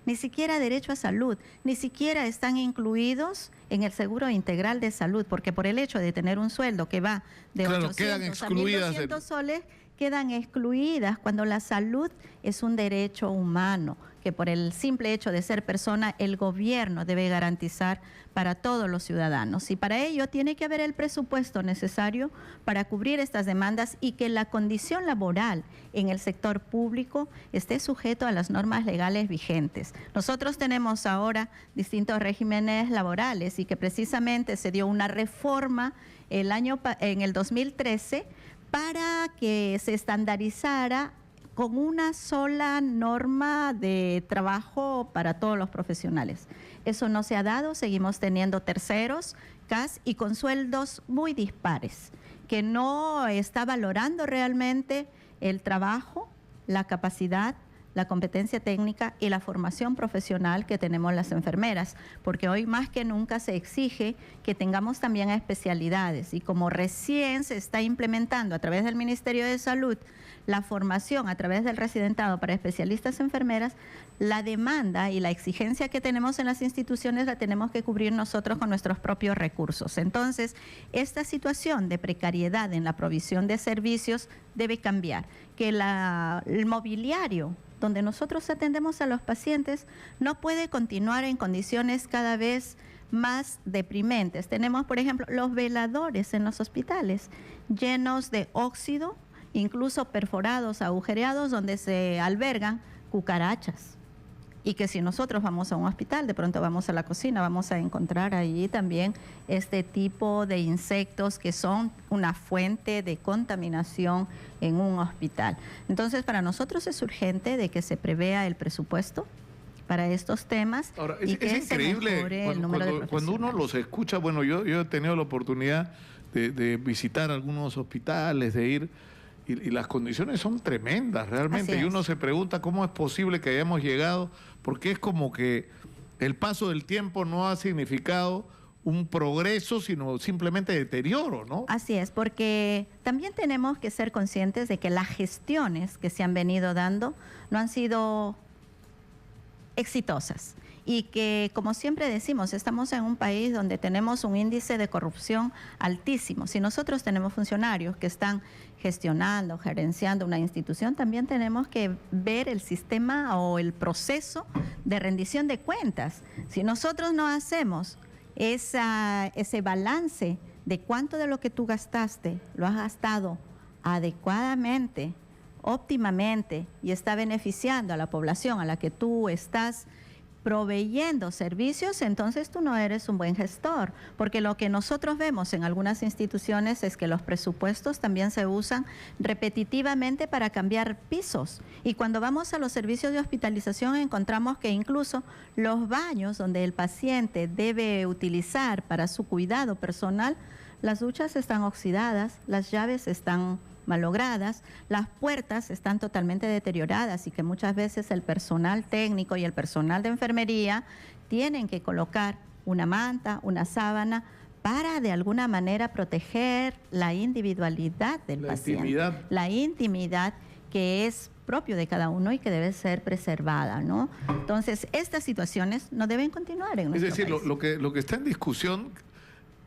Speaker 8: ni siquiera derecho a salud, ni siquiera están incluidos en el seguro integral de salud, porque por el hecho de tener un sueldo que va de 800 a 1.200 soles, quedan excluidas cuando la salud es un derecho humano, que por el simple hecho de ser persona, el gobierno debe garantizar para todos los ciudadanos. Y para ello tiene que haber el presupuesto necesario para cubrir estas demandas y que la condición laboral en el sector público esté sujeto a las normas legales vigentes. Nosotros tenemos ahora distintos regímenes laborales y que precisamente se dio una reforma en el 2013 para que se estandarizara con una sola norma de trabajo para todos los profesionales. Eso no se ha dado, seguimos teniendo terceros, CAS y con sueldos muy dispares, que no está valorando realmente el trabajo, la capacidad, la competencia técnica y la formación profesional que tenemos las enfermeras, porque hoy más que nunca se exige que tengamos también especialidades, y como recién se está implementando a través del Ministerio de Salud la formación a través del residentado para especialistas enfermeras, la demanda y la exigencia que tenemos en las instituciones la tenemos que cubrir nosotros con nuestros propios recursos. Entonces, esta situación de precariedad en la provisión de servicios debe cambiar, que el mobiliario donde nosotros atendemos a los pacientes no puede continuar en condiciones cada vez más deprimentes. Tenemos, por ejemplo, los veladores en los hospitales llenos de óxido, incluso perforados, agujereados, donde se albergan cucarachas. Y que si nosotros vamos a un hospital, de pronto vamos a la cocina, vamos a encontrar allí también este tipo de insectos que son una fuente de contaminación en un hospital. Entonces, para nosotros es urgente de que se prevea el presupuesto para estos temas.
Speaker 2: Ahora,
Speaker 8: y que
Speaker 2: es increíble cuando uno los escucha. Bueno, yo he tenido la oportunidad de visitar algunos hospitales, de ir, y las condiciones son tremendas realmente, y uno se pregunta cómo es posible que hayamos llegado, porque es como que el paso del tiempo no ha significado un progreso, sino simplemente deterioro, ¿no?
Speaker 8: Así es, porque también tenemos que ser conscientes de que las gestiones que se han venido dando no han sido exitosas. Y que, como siempre decimos, estamos en un país donde tenemos un índice de corrupción altísimo. Si nosotros tenemos funcionarios que están gestionando, gerenciando una institución, también tenemos que ver el sistema o el proceso de rendición de cuentas. Si nosotros no hacemos ese balance de cuánto de lo que tú gastaste lo has gastado adecuadamente, óptimamente, y está beneficiando a la población a la que tú estás proveyendo servicios, entonces tú no eres un buen gestor, porque lo que nosotros vemos en algunas instituciones es que los presupuestos también se usan repetitivamente para cambiar pisos, y cuando vamos a los servicios de hospitalización encontramos que incluso los baños donde el paciente debe utilizar para su cuidado personal, las duchas están oxidadas, las llaves están malogradas, las puertas están totalmente deterioradas, y que muchas veces el personal técnico y el personal de enfermería tienen que colocar una manta, una sábana, para de alguna manera proteger la individualidad del paciente, la intimidad, que es propio de cada uno y que debe ser preservada, ¿no? Entonces, estas situaciones no deben continuar en nuestro país.
Speaker 2: Lo que está en discusión,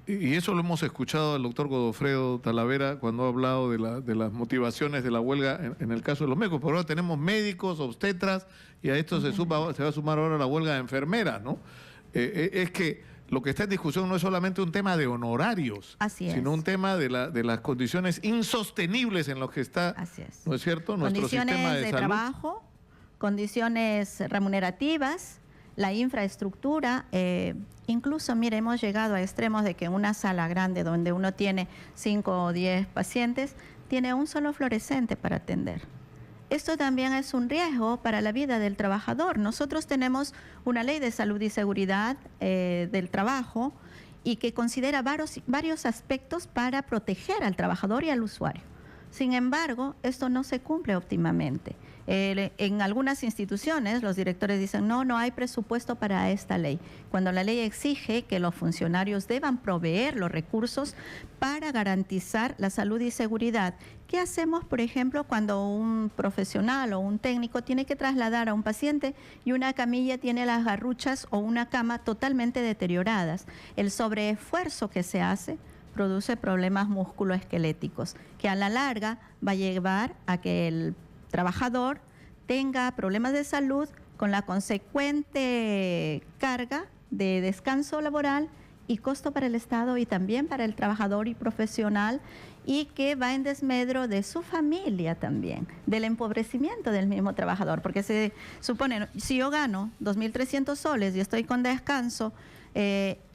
Speaker 2: y eso lo hemos escuchado al doctor Godofredo Talavera cuando ha hablado de las motivaciones de la huelga en el caso de los médicos, pero ahora tenemos médicos, obstetras, y a esto se va a sumar ahora la huelga de enfermeras, ¿no? Es que lo que está en discusión no es solamente un tema de honorarios, sino un tema de las condiciones insostenibles en las que está, ¿no es cierto?, nuestro sistema de salud.
Speaker 8: Trabajo, condiciones remunerativas, la infraestructura, incluso, mire, hemos llegado a extremos de que en una sala grande donde uno tiene 5 o 10 pacientes, tiene un solo fluorescente para atender. Esto también es un riesgo para la vida del trabajador. Nosotros tenemos una ley de salud y seguridad del trabajo y que considera varios aspectos para proteger al trabajador y al usuario. Sin embargo, esto no se cumple óptimamente. En algunas instituciones los directores dicen no hay presupuesto para esta ley, cuando la ley exige que los funcionarios deban proveer los recursos para garantizar la salud y seguridad. ¿Qué hacemos, por ejemplo, cuando un profesional o un técnico tiene que trasladar a un paciente y una camilla tiene las garruchas o una cama totalmente deterioradas? El sobreesfuerzo que se hace produce problemas musculoesqueléticos, que a la larga va a llevar a que el trabajador tenga problemas de salud con la consecuente carga de descanso laboral y costo para el Estado y también para el trabajador y profesional, y que va en desmedro de su familia también, del empobrecimiento del mismo trabajador, porque se supone, si yo gano 2.300 soles y estoy con descanso,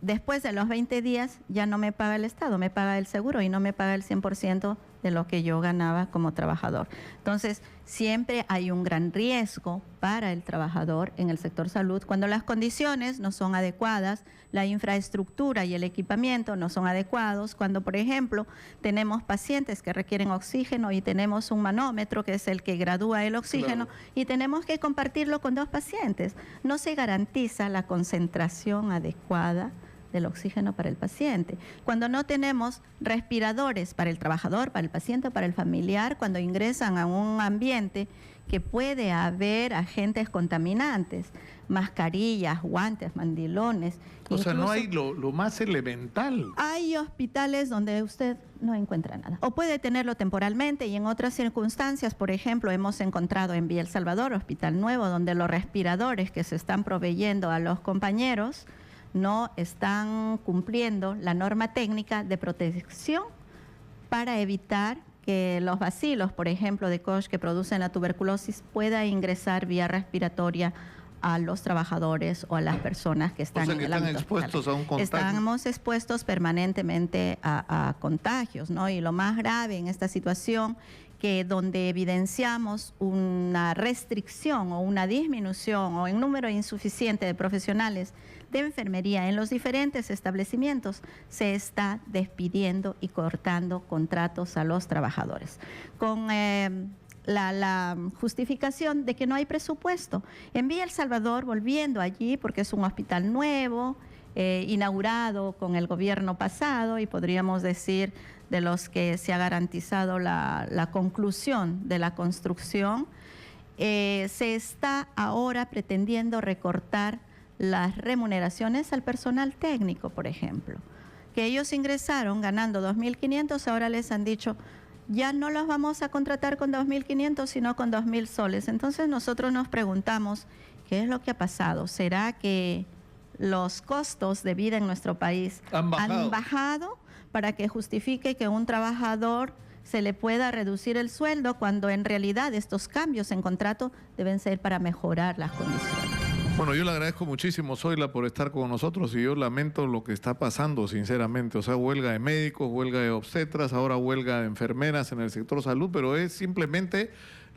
Speaker 8: después de los 20 días ya no me paga el Estado, me paga el seguro y no me paga el 100% de lo que yo ganaba como trabajador. Entonces, siempre hay un gran riesgo para el trabajador en el sector salud cuando las condiciones no son adecuadas, la infraestructura y el equipamiento no son adecuados, cuando, por ejemplo, tenemos pacientes que requieren oxígeno y tenemos un manómetro que es el que gradúa el oxígeno, y tenemos que compartirlo con 2 pacientes. No se garantiza la concentración adecuada del oxígeno para el paciente. Cuando no tenemos respiradores para el trabajador, para el paciente, para el familiar, cuando ingresan a un ambiente que puede haber agentes contaminantes, mascarillas, guantes, mandilones.
Speaker 2: O sea, no hay lo más elemental.
Speaker 8: Hay hospitales donde usted no encuentra nada. O puede tenerlo temporalmente y en otras circunstancias, por ejemplo, hemos encontrado en Villa El Salvador, Hospital Nuevo, donde los respiradores que se están proveyendo a los compañeros no están cumpliendo la norma técnica de protección para evitar que los bacilos, por ejemplo, de Koch que producen la tuberculosis, pueda ingresar vía respiratoria a los trabajadores o a las personas que están en el ámbito
Speaker 2: expuestos a un contagio.
Speaker 8: Estamos expuestos permanentemente a contagios, ¿no? Y lo más grave en esta situación, que donde evidenciamos una restricción o una disminución o en número insuficiente de profesionales de enfermería en los diferentes establecimientos, se está despidiendo y cortando contratos a los trabajadores, con la justificación de que no hay presupuesto. En Villa El Salvador, volviendo allí, porque es un hospital nuevo, inaugurado con el gobierno pasado, y podríamos decir de los que se ha garantizado la conclusión de la construcción, se está ahora pretendiendo recortar las remuneraciones al personal técnico, por ejemplo, que ellos ingresaron ganando 2.500, ahora les han dicho ya no los vamos a contratar con 2.500 sino con 2.000 soles. Entonces nosotros nos preguntamos qué es lo que ha pasado. ¿Será que los costos de vida en nuestro país han bajado para que justifique que un trabajador se le pueda reducir el sueldo, cuando en realidad estos cambios en contrato deben ser para mejorar las condiciones?
Speaker 2: Bueno, yo le agradezco muchísimo, Zoila, por estar con nosotros, y yo lamento lo que está pasando, sinceramente. O sea, huelga de médicos, huelga de obstetras, ahora huelga de enfermeras en el sector salud, pero es simplemente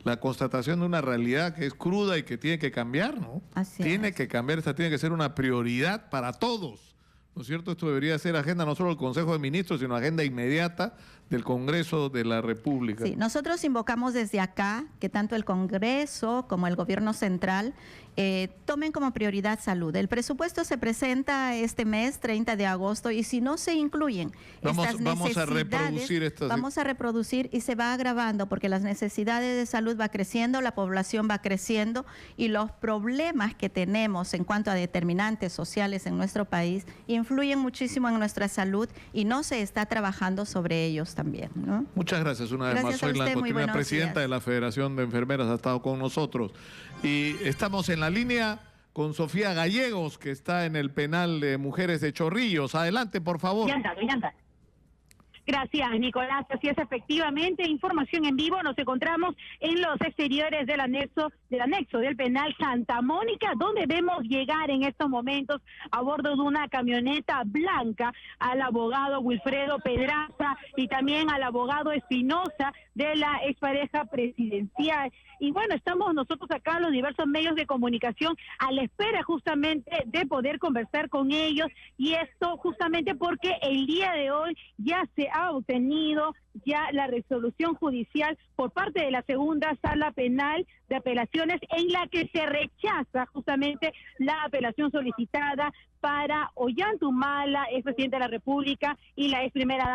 Speaker 2: la constatación de una realidad que es cruda y que tiene que cambiar, ¿no?
Speaker 8: Así
Speaker 2: tiene que cambiar, esta tiene que ser una prioridad para todos, ¿no es cierto? Esto debería ser agenda no solo del Consejo de Ministros, sino agenda inmediata del Congreso de la República.
Speaker 8: Sí, nosotros invocamos desde acá que tanto el Congreso como el Gobierno Central tomen como prioridad salud. El presupuesto se presenta este mes, 30 de agosto, y si no se incluyen estas
Speaker 2: vamos a
Speaker 8: necesidades,
Speaker 2: reproducir estas...
Speaker 8: vamos a reproducir y se va agravando porque las necesidades de salud va creciendo, la población va creciendo y los problemas que tenemos en cuanto a determinantes sociales en nuestro país influyen muchísimo en nuestra salud y no se está trabajando sobre ellos también, ¿no?
Speaker 2: Muchas gracias. Una vez más, soy Blanco Trinidad, presidenta de la Federación de Enfermeras, ha estado con nosotros. Y estamos en la línea con Sofía Gallegos, que está en el penal de mujeres de Chorrillos. Adelante, por favor.
Speaker 10: Gracias, Nicolás. Así es, efectivamente, información en vivo. Nos encontramos en los exteriores del anexo del penal Santa Mónica, donde vemos llegar en estos momentos a bordo de una camioneta blanca al abogado Wilfredo Pedraza y también al abogado Espinosa de la expareja presidencial. Y bueno, estamos nosotros acá en los diversos medios de comunicación a la espera justamente de poder conversar con ellos, y esto justamente porque el día de hoy ya se ha obtenido ya la resolución judicial por parte de la segunda sala penal de apelaciones, en la que se rechaza justamente la apelación solicitada para Ollantumala, ex presidente de la República, y la ex primera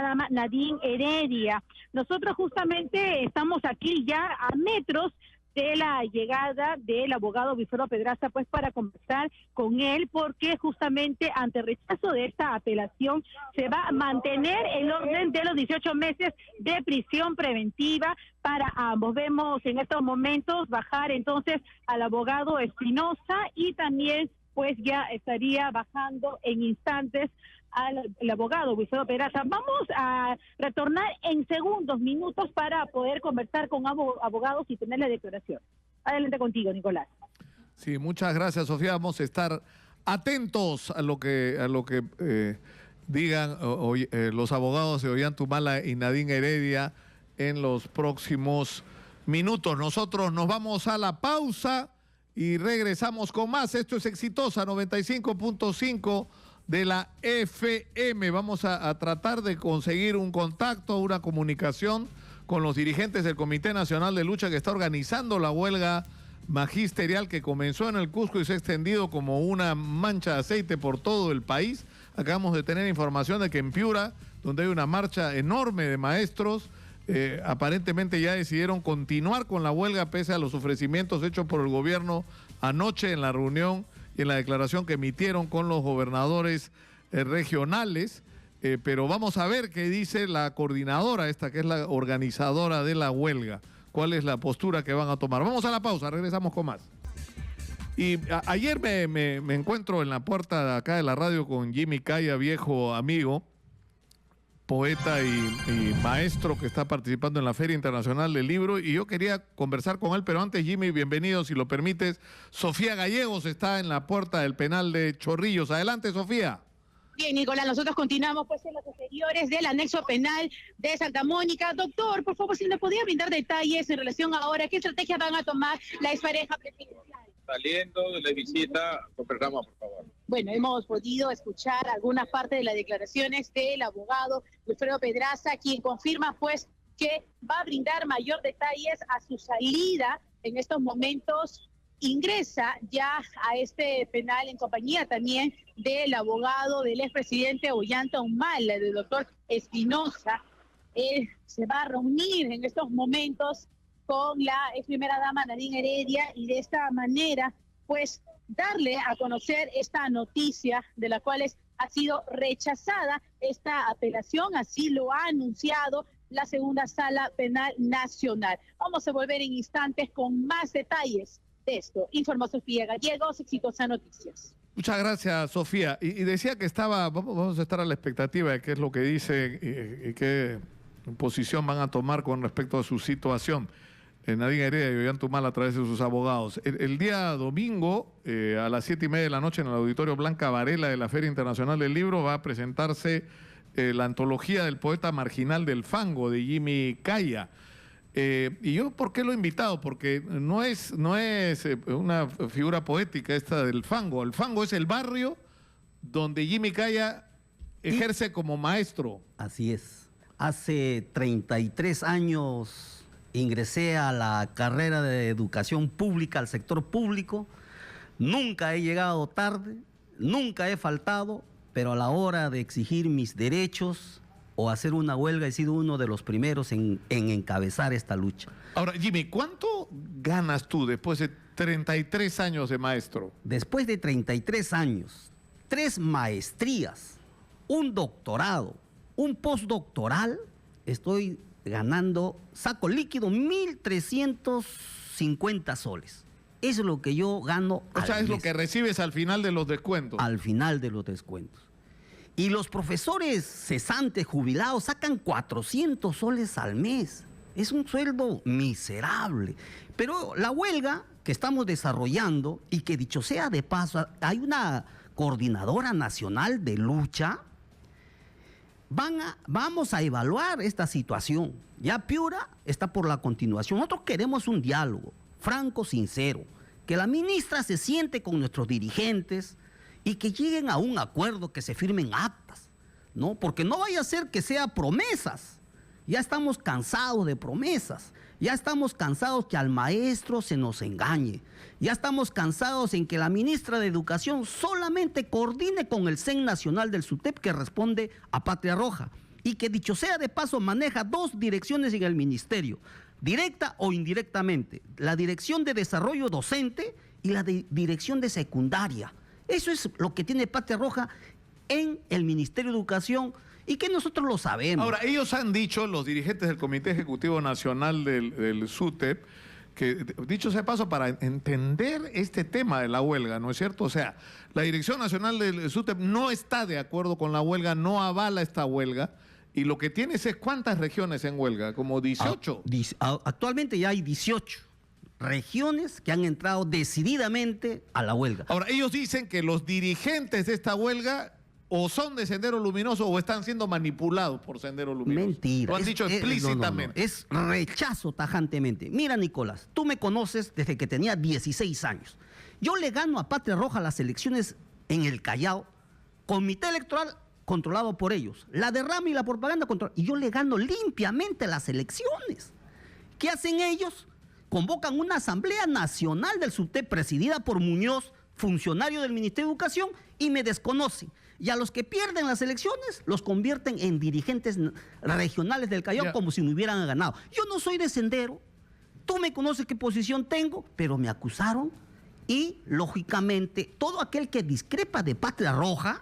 Speaker 10: dama Nadine Heredia. Nosotros justamente estamos aquí ya a metros de la llegada del abogado Wilfredo Pedraza, pues para conversar con él, porque justamente ante el rechazo de esta apelación se va a mantener el orden de los 18 meses de prisión preventiva para ambos. Vemos en estos momentos bajar entonces al abogado Espinosa y también pues ya estaría bajando en instantes al abogado Wilfredo Pedraza. Vamos a retornar en segundos, minutos, para poder conversar con abogados y tener la declaración. Adelante contigo, Nicolás.
Speaker 2: Sí, muchas gracias, Sofía. Vamos a estar atentos a lo que digan los abogados de Ollantumala y Nadine Heredia en los próximos minutos. Nosotros nos vamos a la pausa y regresamos con más. Esto es Exitosa 95.5 de la FM. Vamos a tratar de conseguir un contacto, una comunicación con los dirigentes del Comité Nacional de Lucha, que está organizando la huelga magisterial que comenzó en el Cusco y se ha extendido como una mancha de aceite por todo el país. Acabamos de tener información de que en Piura, donde hay una marcha enorme de maestros, aparentemente ya decidieron continuar con la huelga pese a los ofrecimientos hechos por el gobierno anoche en la reunión y en la declaración que emitieron con los gobernadores regionales. Pero vamos a ver qué dice la coordinadora esta, que es la organizadora de la huelga. ¿Cuál es la postura que van a tomar? Vamos a la pausa, regresamos con más. Y ayer me encuentro en la puerta de acá de la radio con Jimmy Caya, viejo amigo, poeta y maestro que está participando en la Feria Internacional del Libro, y yo quería conversar con él, pero antes, Jimmy, bienvenido, si lo permites. Sofía Gallegos está en la puerta del penal de Chorrillos. Adelante, Sofía.
Speaker 10: Bien, Nicolás, nosotros continuamos pues en los exteriores del anexo penal de Santa Mónica. Doctor, por favor, si nos podía brindar detalles en relación ahora, ¿qué estrategia van a tomar la expareja presidencial?
Speaker 11: Saliendo de la visita, conversamos, por favor.
Speaker 10: Bueno, hemos podido escuchar algunas partes de las declaraciones del abogado Wilfredo Pedraza, quien confirma pues que va a brindar mayor detalles a su salida. En estos momentos ingresa ya a este penal en compañía también del abogado del expresidente Ollantumala, del doctor Espinosa. Él se va a reunir en estos momentos con la ex primera dama Nadine Heredia y de esta manera pues darle a conocer esta noticia de la cual ha sido rechazada esta apelación. Así lo ha anunciado la segunda sala penal nacional. Vamos a volver en instantes con más detalles de esto. Informó Sofía Gallegos, Exitosa Noticias.
Speaker 2: Muchas gracias, Sofía. Y decía que vamos a estar a la expectativa de qué es lo que dice y qué posición van a tomar con respecto a su situación. Nadine Heredia y Ollantumala a través de sus abogados. El día domingo, a las 7:30 de la noche, en el Auditorio Blanca Varela de la Feria Internacional del Libro, va a presentarse la antología del poeta marginal del fango, de Jimmy Caya. Y yo, ¿por qué lo he invitado? Porque no es una figura poética esta del fango. El fango es el barrio donde Jimmy Caya ejerce como maestro.
Speaker 12: Así es. Hace 33 años ingresé a la carrera de educación pública, al sector público. Nunca he llegado tarde, nunca he faltado, pero a la hora de exigir mis derechos o hacer una huelga he sido uno de los primeros en encabezar esta lucha.
Speaker 2: Ahora, Jimmy, ¿cuánto ganas tú después de 33 años de maestro?
Speaker 12: Después de 33 años, 3 maestrías, un doctorado, un postdoctoral, estoy ganando, saco líquido, 1.350 soles. Eso es lo que yo gano al
Speaker 2: O sea, es
Speaker 12: mes.
Speaker 2: lo que recibes al final de los descuentos.
Speaker 12: Al final de los descuentos. Y los profesores cesantes, jubilados, sacan 400 soles al mes. Es un sueldo miserable. Pero la huelga que estamos desarrollando, y que dicho sea de paso, hay una coordinadora nacional de lucha, vamos a evaluar esta situación. Ya Piura está por la continuación. Nosotros queremos un diálogo franco, sincero, que la ministra se siente con nuestros dirigentes y que lleguen a un acuerdo, que se firmen actas, ¿no? Porque no vaya a ser que sea promesas. Ya estamos cansados de promesas. Ya estamos cansados que al maestro se nos engañe. Ya estamos cansados en que la ministra de Educación solamente coordine con el CEN Nacional del SUTEP, que responde a Patria Roja, y que dicho sea de paso maneja 2 direcciones en el ministerio, directa o indirectamente: la Dirección de Desarrollo Docente y la Dirección de Secundaria. Eso es lo que tiene Patria Roja en el Ministerio de Educación, y que nosotros lo sabemos.
Speaker 2: Ahora, ellos han dicho, los dirigentes del Comité Ejecutivo Nacional del SUTEP, que, dicho sea de paso, para entender este tema de la huelga, ¿no es cierto? O sea, la Dirección Nacional del SUTEP no está de acuerdo con la huelga, no avala esta huelga, y lo que tienes es ¿cuántas regiones en huelga? Como 18.
Speaker 12: Actualmente ya hay 18 regiones que han entrado decididamente a la huelga.
Speaker 2: Ahora, ellos dicen que los dirigentes de esta huelga o son de Sendero Luminoso o están siendo manipulados por Sendero Luminoso.
Speaker 12: Mentira.
Speaker 2: Lo han dicho explícitamente.
Speaker 12: Es rechazo tajantemente. Mira, Nicolás, tú me conoces desde que tenía 16 años. Yo le gano a Patria Roja las elecciones en el Callao, comité electoral controlado por ellos, la derrama y la propaganda controlada, y yo le gano limpiamente las elecciones. ¿Qué hacen ellos? Convocan una asamblea nacional del SUTEP presidida por Muñoz, funcionario del Ministerio de Educación, y me desconocen. Y a los que pierden las elecciones los convierten en dirigentes regionales del Callao, como si no hubieran ganado. Yo no soy de Sendero, tú me conoces qué posición tengo, pero me acusaron, y lógicamente todo aquel que discrepa de Patria Roja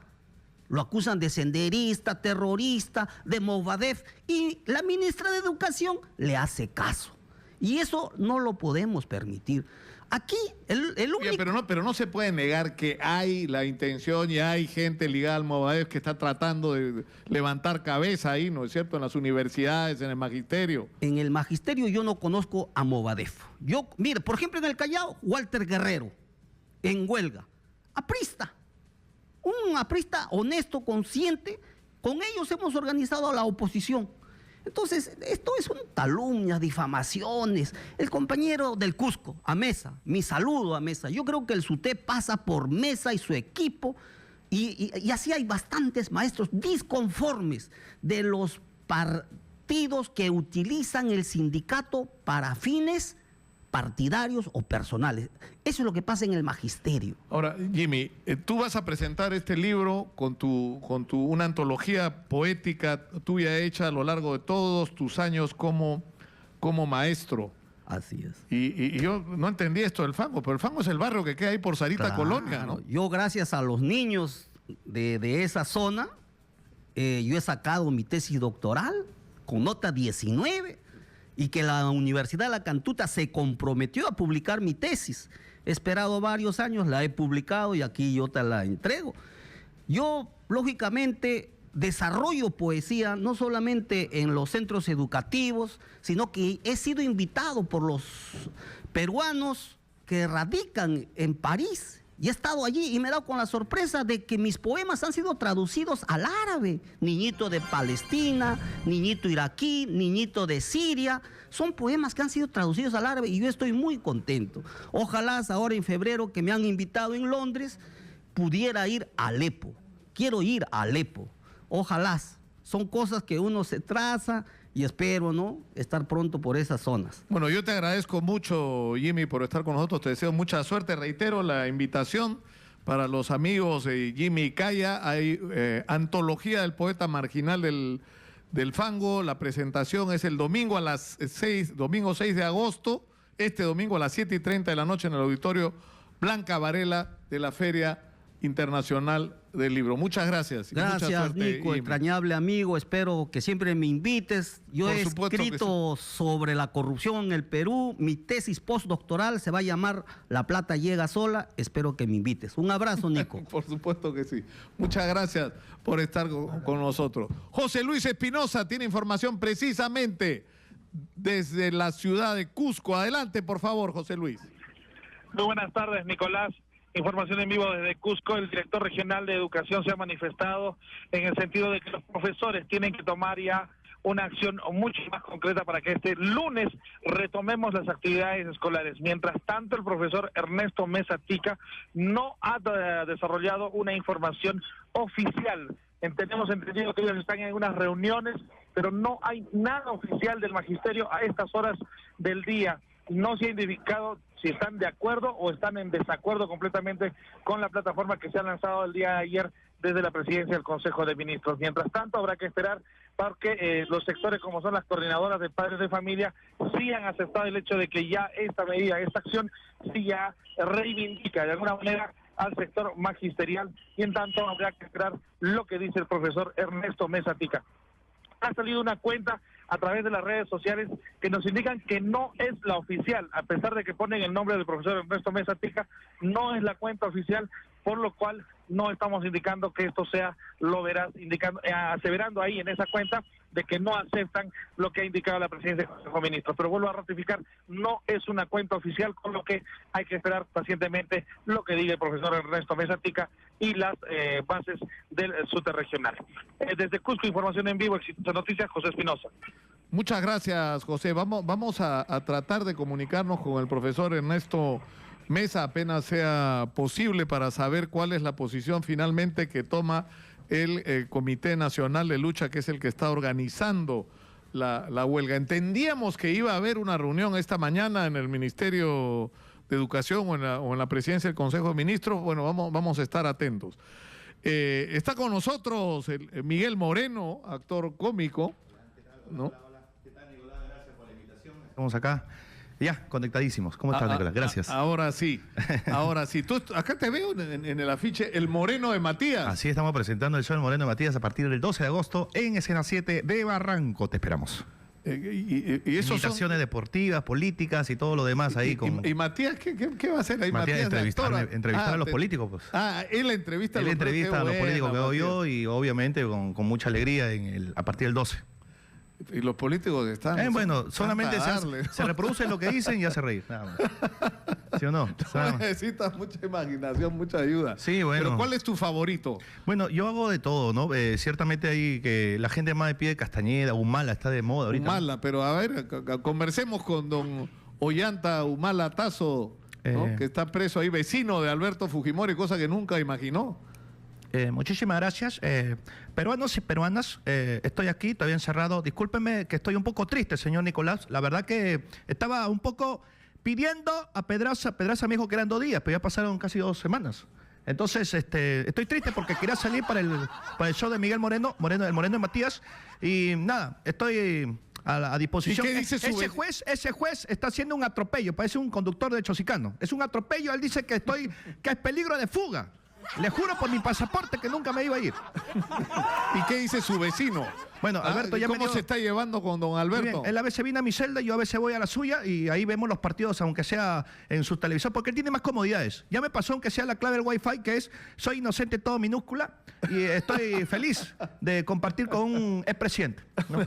Speaker 12: lo acusan de senderista, terrorista, de Movadef, y la ministra de Educación le hace caso. Y eso no lo podemos permitir. Aquí, el único...
Speaker 2: Pero no se puede negar que hay la intención y hay gente ligada al Movadef que está tratando de levantar cabeza ahí, ¿no es cierto? En las universidades, en el magisterio.
Speaker 12: En el magisterio yo no conozco a Movadef. Mire, por ejemplo, en el Callao, Walter Guerrero, en huelga, aprista. Un aprista honesto, consciente. Con ellos hemos organizado a la oposición. Entonces, esto es un calumnias, difamaciones. El compañero del Cusco, a Mesa, mi saludo a Mesa. Yo creo que el SUTEP pasa por Mesa y su equipo, y así hay bastantes maestros disconformes de los partidos que utilizan el sindicato para fines partidarios o personales. Eso es lo que pasa en el magisterio.
Speaker 2: Ahora, Jimmy, tú vas a presentar este libro con una antología poética tuya hecha a lo largo de todos tus años como maestro.
Speaker 12: Así es.
Speaker 2: Y yo no entendí esto del Fango, pero el Fango es el barrio que queda ahí por Sarita Colonia, ¿no?
Speaker 12: Yo, gracias a los niños de esa zona, yo he sacado mi tesis doctoral con nota 19, y que la Universidad de la Cantuta se comprometió a publicar mi tesis. He esperado varios años, la he publicado y aquí yo te la entrego. Yo, lógicamente, desarrollo poesía no solamente en los centros educativos, sino que he sido invitado por los peruanos que radican en París. Y he estado allí y me he dado con la sorpresa de que mis poemas han sido traducidos al árabe. Niñito de Palestina, niñito iraquí, niñito de Siria. Son poemas que han sido traducidos al árabe y yo estoy muy contento. Ojalá ahora en febrero, que me han invitado en Londres, pudiera ir a Alepo, quiero ir a Alepo. Ojalá. Son cosas que uno se traza y espero, ¿no?, estar pronto por esas zonas.
Speaker 2: Bueno, yo te agradezco mucho, Jimmy, por estar con nosotros. Te deseo mucha suerte. Reitero la invitación para los amigos de Jimmy Calla. Hay antología del poeta marginal del Fango. La presentación es el domingo a las 6, domingo 6 de agosto, este domingo a las 7:30 de la noche en el auditorio Blanca Varela de la Feria Internacional del Libro. Muchas gracias.
Speaker 12: Gracias,
Speaker 2: mucha suerte,
Speaker 12: Nico,
Speaker 2: Jimmy.
Speaker 12: entrañable amigo. Espero que siempre me invites. Yo
Speaker 2: Por
Speaker 12: he
Speaker 2: supuesto que
Speaker 12: escrito sobre la corrupción en el Perú. Mi tesis postdoctoral se va a llamar La plata llega sola. Espero que me invites. Un abrazo, Nico.
Speaker 2: Por supuesto que sí. Muchas gracias por estar con nosotros. José Luis Espinosa tiene información precisamente desde la ciudad de Cusco. Adelante, por favor, José Luis.
Speaker 13: Muy buenas tardes, Nicolás. Información en vivo desde Cusco. El director regional de Educación se ha manifestado en el sentido de que los profesores tienen que tomar ya una acción mucho más concreta para que este lunes retomemos las actividades escolares. Mientras tanto, el profesor Ernesto Mesa Tica no ha desarrollado una información oficial. Tenemos entendido que ellos están en unas reuniones, pero no hay nada oficial del magisterio a estas horas del día. No se ha identificado si están de acuerdo o están en desacuerdo completamente con la plataforma que se ha lanzado el día de ayer desde la presidencia del Consejo de Ministros. Mientras tanto, habrá que esperar para que los sectores como son las coordinadoras de padres de familia sí han aceptado el hecho de que ya esta medida, esta acción, sí ya reivindica de alguna manera al sector magisterial, y en tanto habrá que esperar lo que dice el profesor Ernesto Mesa Tica. Ha salido una cuenta a través de las redes sociales que nos indican que no es la oficial, a pesar de que ponen el nombre del profesor Ernesto Mesa Tica, no es la cuenta oficial, por lo cual no estamos indicando que esto sea lo verás, aseverando ahí en esa cuenta de que no aceptan lo que ha indicado la presidencia del Consejo de Ministros. Pero vuelvo a ratificar, no es una cuenta oficial, con lo que hay que esperar pacientemente lo que diga el profesor Ernesto Mesa Tica y las bases del subterregional. Desde Cusco, información en vivo, Exitosa Noticias, José Espinosa.
Speaker 2: Muchas gracias, José. Vamos a tratar de comunicarnos con el profesor Ernesto Mesa apenas sea posible para saber cuál es la posición finalmente que toma el Comité Nacional de Lucha, que es el que está organizando la huelga. Entendíamos que iba a haber una reunión esta mañana en el Ministerio de Educación o en la presidencia del Consejo de Ministros. Bueno, vamos a estar atentos. Está con nosotros Miguel Moreno, actor cómico, ¿no?
Speaker 14: ¿Qué tal, Nicolás? Gracias por la invitación. Estamos acá. Ya, conectadísimos. ¿Cómo estás, Nicolás? Gracias.
Speaker 2: Ahora sí, ahora sí. Tú, acá te veo en el afiche El Moreno de Matías.
Speaker 14: Así estamos presentando el show El Moreno de Matías a partir del 12 de agosto en Escena 7 de Barranco. Te esperamos.
Speaker 2: Y eso
Speaker 14: invitaciones deportivas, políticas y todo lo demás ahí.
Speaker 2: ¿Y Matías qué va a hacer ahí?
Speaker 14: Matías entrevistar a los políticos, pues.
Speaker 2: Él entrevista
Speaker 14: a los políticos que hago yo, y obviamente con mucha alegría a partir del 12.
Speaker 2: Y los políticos están...
Speaker 14: bueno, solamente se reproducen lo que dicen y hace reír, nada más. ¿Sí o no?
Speaker 2: Necesitas mucha imaginación, mucha ayuda.
Speaker 14: Sí, bueno.
Speaker 2: ¿Pero cuál es tu favorito?
Speaker 14: Bueno, yo hago de todo, ¿no? Ciertamente hay que la gente más de pie de Castañeda, Humala está de moda ahorita.
Speaker 2: Humala, pero a ver, conversemos con don Ollanta Humala Tazo, ¿no? Que está preso ahí, vecino de Alberto Fujimori, cosa que nunca imaginó.
Speaker 14: Muchísimas gracias. Peruanos y peruanas, estoy aquí, todavía encerrado. Discúlpenme que estoy un poco triste, señor Nicolás. La verdad que estaba un poco pidiendo a Pedraza. Pedraza me dijo que eran 2 días, pero ya pasaron casi 2 semanas. Entonces, estoy triste porque quería salir para el show de Miguel Moreno, el Moreno de Matías. Y nada, estoy a disposición.
Speaker 2: ¿Y qué dice
Speaker 14: ese juez está haciendo un atropello, parece un conductor de Chosicano. Es un atropello, él dice que es peligro de fuga. Le juro por mi pasaporte que nunca me iba a ir.
Speaker 2: ¿Y qué dice su vecino?
Speaker 14: Bueno, Alberto ya
Speaker 2: ¿Cómo se está llevando con don Alberto?
Speaker 14: Él a veces viene a mi celda, yo a veces voy a la suya y ahí vemos los partidos, aunque sea en su televisor, porque él tiene más comodidades. Ya me pasó, aunque sea la clave del Wi-Fi, que es soy inocente todo minúscula, y estoy feliz de compartir con un expresidente, ¿no?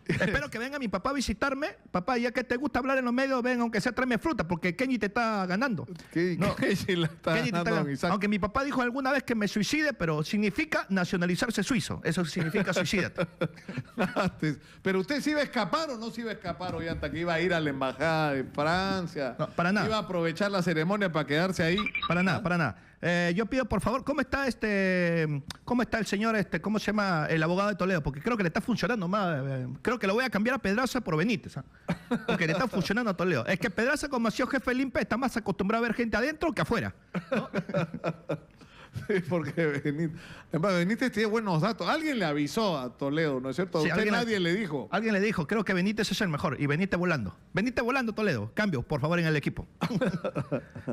Speaker 14: Espero que venga mi papá a visitarme. Papá, ya que te gusta hablar en los medios, ven, aunque sea tráeme fruta, porque Kenny te está ganando.
Speaker 2: Kenny está ganando,
Speaker 14: aunque mi papá dijo alguna vez que me suicide, pero significa nacionalizarse suizo. Eso significa suicídate.
Speaker 2: Pero usted sí iba a escapar o no se iba a escapar, Ollanta, que iba a ir a la embajada de Francia.
Speaker 14: No, para nada.
Speaker 2: Iba a aprovechar la ceremonia para quedarse ahí.
Speaker 14: Para nada, para nada. yo pido, por favor, ¿cómo está el señor, cómo se llama el abogado de Toledo? Porque creo que le está funcionando más. Creo que lo voy a cambiar a Pedraza por Benítez, ¿ah? Porque le está funcionando a Toledo. Es que Pedraza, como ha sido jefe del INPE, está más acostumbrado a ver gente adentro que afuera, ¿no?
Speaker 2: Sí, porque Benítez tiene buenos datos. Alguien le avisó a Toledo, ¿no es cierto?
Speaker 14: Sí,
Speaker 2: Nadie le dijo.
Speaker 14: Alguien le dijo, creo que Benítez es el mejor. Y Benítez volando. Benítez volando, Toledo. Cambio, por favor, en el equipo.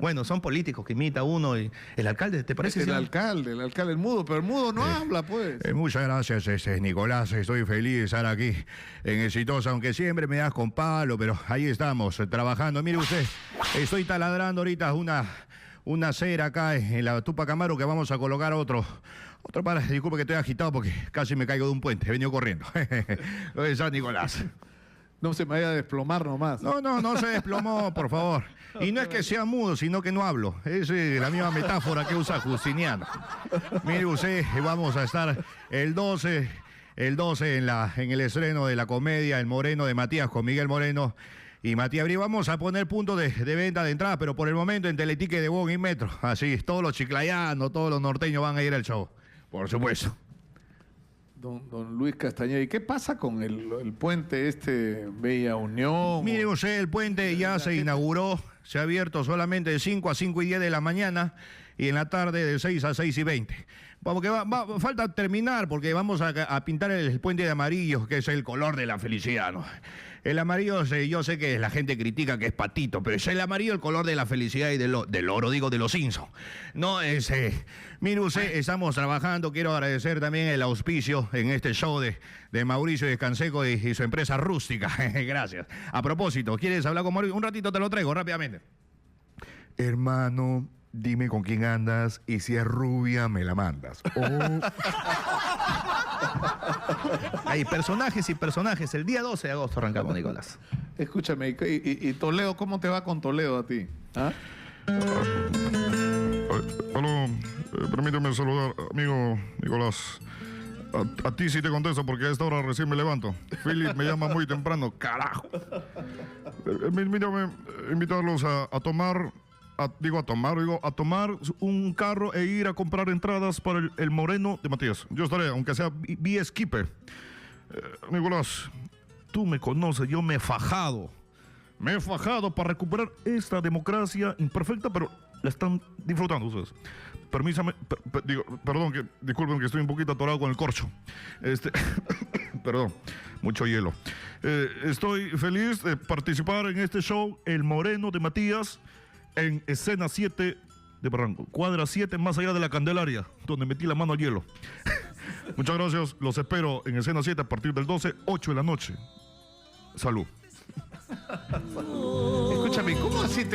Speaker 14: Bueno, son políticos que imita uno. Y el alcalde, ¿te parece?
Speaker 2: El alcalde, el mudo. Pero el mudo no habla, pues.
Speaker 15: Muchas gracias, Nicolás. Estoy feliz de estar aquí en Exitosa, aunque siempre me das con palo, pero ahí estamos, trabajando. Mire usted, estoy taladrando ahorita una acera acá en la Tupac Amaru que vamos a colocar otro para. Disculpe que estoy agitado porque casi me caigo de un puente. He venido corriendo. Lo de San Nicolás.
Speaker 2: No se me vaya a desplomar nomás.
Speaker 15: No se desplomó, por favor. Y no es que sea mudo, sino que no hablo. Es la misma metáfora que usa Justiniano. Mire usted, vamos a estar el 12 en el estreno de la comedia El Moreno de Matías con Miguel Moreno y Matías Bri. Vamos a poner puntos de venta de entrada, pero por el momento en Teletique de Bon y Metro. Así, todos los chiclayanos, todos los norteños van a ir al show, por supuesto.
Speaker 2: Don Luis Castañeda, ¿y qué pasa con el puente Bella Unión?
Speaker 15: Mire usted, el puente ya se inauguró, se ha abierto solamente de 5 a 5 y 10 de la mañana y en la tarde de 6 a 6 y 20. Porque falta terminar, porque vamos a pintar el puente de amarillo, que es el color de la felicidad, ¿no? El amarillo, yo sé que la gente critica que es patito, pero es el amarillo el color de la felicidad y del oro, digo, de los Simpsons. No, mire usted, estamos trabajando, quiero agradecer también el auspicio en este show de Mauricio Descanseco y su empresa rústica. Gracias. A propósito, ¿quieres hablar con Mauricio? Un ratito te lo traigo, rápidamente. Hermano, dime con quién andas y si es rubia me la mandas. Oh.
Speaker 14: Hay personajes y personajes. El día 12 de agosto arrancamos, Nicolás.
Speaker 2: Escúchame, ¿y Toledo? ¿Cómo te va con Toledo a ti? ¿Ah?
Speaker 16: Aló, permíteme saludar, amigo Nicolás. A ti sí te contesto porque a esta hora recién me levanto. Philip me llama muy temprano, carajo. Mírame, invitarlos a tomar un carro e ir a comprar entradas para el Moreno de Matías. Yo estaré, aunque sea vía skipper. Nicolás, tú me conoces, yo me he fajado para recuperar esta democracia imperfecta, pero la están disfrutando ustedes. Disculpen que estoy un poquito atorado con el corcho. Perdón, mucho hielo. Estoy feliz de participar en este show, El Moreno de Matías, en escena 7 de Barranco, cuadra 7 más allá de la Candelaria, donde metí la mano al hielo. Muchas gracias, los espero en escena 7 a partir del 12, 8 de la noche. Salud.
Speaker 2: Escúchame, ¿cómo así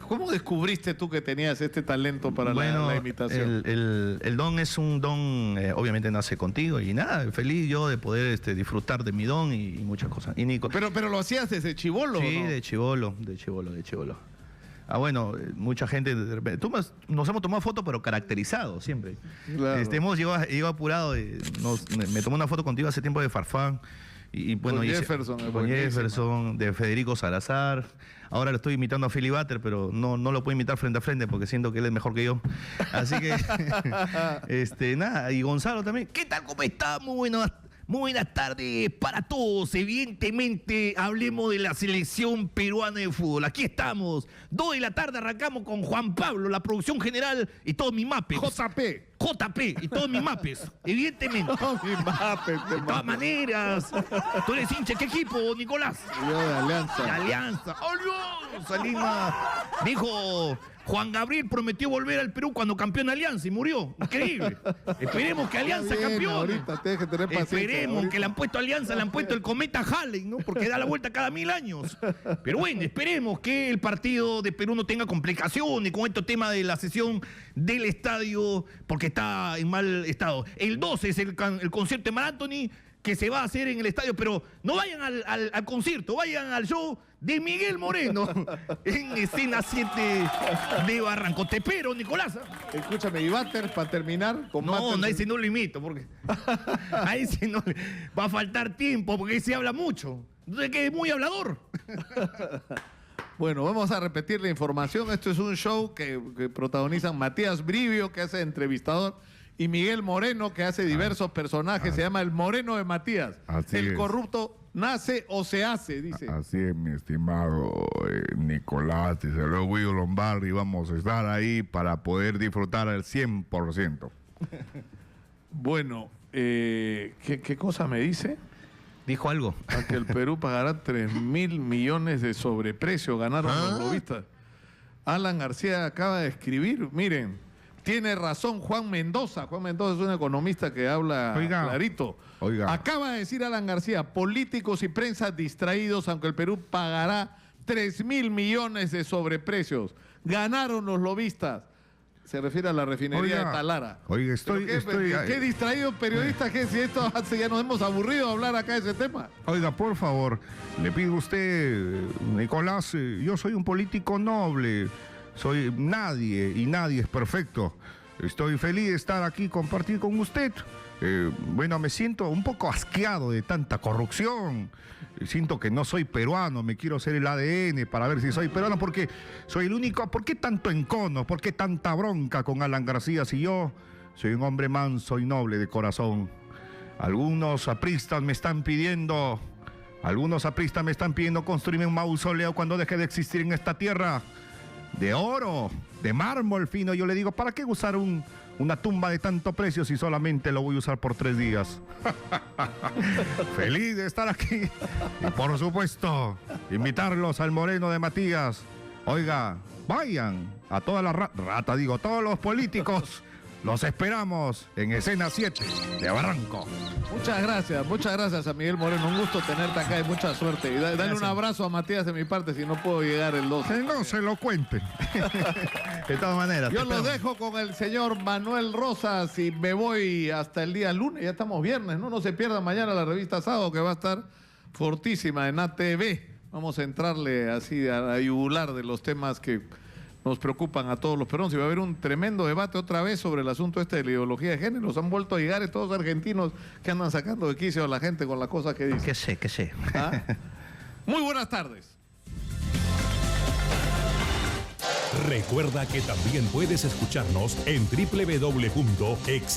Speaker 2: cómo descubriste tú que tenías este talento para la imitación?
Speaker 14: El don es un don, obviamente nace contigo y nada, feliz yo de poder disfrutar de mi don y muchas cosas. Y Nico,
Speaker 2: pero lo hacías desde chibolo,
Speaker 14: sí,
Speaker 2: ¿no?
Speaker 14: de chibolo. Ah, bueno, mucha gente, nos hemos tomado fotos, pero caracterizados siempre.
Speaker 2: Claro.
Speaker 14: Hemos llegado apurado, me tomé una foto contigo hace tiempo de Farfán. Y bueno,
Speaker 2: con Jefferson,
Speaker 14: de Federico Salazar. Ahora lo estoy imitando a Philly Butter, pero no lo puedo imitar frente a frente porque siento que él es mejor que yo. Así que, nada, y Gonzalo también. ¿Qué tal? ¿Cómo está? Muy buenas tardes para todos. Evidentemente, hablemos de la selección peruana de fútbol. Aquí estamos. 2 de la tarde arrancamos con Juan Pablo, la producción general y todos mis mapes. JP y todos mis mapes, evidentemente.
Speaker 2: Todos mis mapes.
Speaker 14: De todas maneras. ¿Tú eres hincha de qué equipo, Nicolás?
Speaker 2: Yo de Alianza.
Speaker 14: De Alianza. ¡Alianza Lima! Dijo, Juan Gabriel prometió volver al Perú cuando campeón Alianza y murió. Increíble. Esperemos que Alianza campeone. Esperemos que le han puesto Alianza, le han puesto el cometa Halley, ¿no? Porque da la vuelta cada 1000 años. Pero bueno, esperemos que el partido de Perú no tenga complicaciones con este tema de la sesión del estadio, porque está en mal estado. El 12 es el concierto de Mar Anthony, que se va a hacer en el estadio, pero no vayan al concierto, vayan al show de Miguel Moreno en escena 7 de Barranco. Te espero, Nicolás.
Speaker 2: Escúchame, y Butter, para terminar con
Speaker 14: No, a ese no lo imito, porque a ese no va a faltar tiempo, porque ese habla mucho. Entonces que es muy hablador.
Speaker 2: Bueno, vamos a repetir la información. Esto es un show que protagonizan Matías Brivio, que hace entrevistador, y Miguel Moreno, que hace diversos personajes. Se llama El Moreno de Matías.
Speaker 17: Así
Speaker 2: el
Speaker 17: es.
Speaker 2: corrupto nace o se hace, dice.
Speaker 17: Así es, mi estimado Nicolás, y se lo Guido Lombardi. Vamos a estar ahí para poder disfrutar al 100%.
Speaker 2: Bueno, ¿qué cosa me dice?
Speaker 14: Dijo algo.
Speaker 2: A que el Perú pagará 3.000 millones de sobreprecio, ganaron los lobistas. Alan García acaba de escribir, miren, tiene razón Juan Mendoza. Juan Mendoza es un economista que habla clarito. Acaba de decir Alan García, políticos y prensa distraídos, aunque el Perú pagará 3.000 millones de sobreprecios. Ganaron los lobistas. Se refiere a la refinería de Talara.
Speaker 17: Oiga,
Speaker 2: ¿Qué distraído periodista que si esto ya nos hemos aburrido de hablar acá de ese tema?
Speaker 17: Oiga, por favor, le pido a usted, Nicolás, yo soy un político noble, soy nadie y nadie es perfecto. Estoy feliz de estar aquí, compartir con usted. Bueno, me siento un poco asqueado de tanta corrupción. Siento que no soy peruano, me quiero hacer el ADN para ver si soy peruano, porque soy el único. ¿Por qué tanto encono? ¿Por qué tanta bronca con Alan García si yo soy un hombre manso y noble de corazón? Algunos apristas me están pidiendo construirme un mausoleo cuando deje de existir en esta tierra. De oro, de mármol fino. Yo le digo, ¿para qué usar una tumba de tanto precio si solamente lo voy a usar por 3 días? Feliz de estar aquí. Y por supuesto, invitarlos al Moreno de Matías. Oiga, vayan a toda la todos los políticos. Los esperamos en escena 7 de Barranco.
Speaker 2: Muchas gracias a Miguel Moreno. Un gusto tenerte acá y mucha suerte. Y dale un abrazo a Matías de mi parte si no puedo llegar el 12.
Speaker 17: Que no se lo cuenten.
Speaker 14: De todas maneras.
Speaker 2: Yo los dejo con el señor Manuel Rosas y me voy hasta el día lunes. Ya estamos viernes, ¿no? No se pierdan mañana la revista Sábado, que va a estar fortísima en ATV. Vamos a entrarle así a la yugular de los temas que nos preocupan a todos los peruanos. Y va a haber un tremendo debate otra vez sobre el asunto de la ideología de género. Han vuelto a llegar todos los argentinos que andan sacando de quicio a la gente con las cosas que dicen.
Speaker 14: Que sé.
Speaker 2: ¿Ah? Muy buenas tardes.
Speaker 1: Recuerda que también puedes escucharnos en www.ex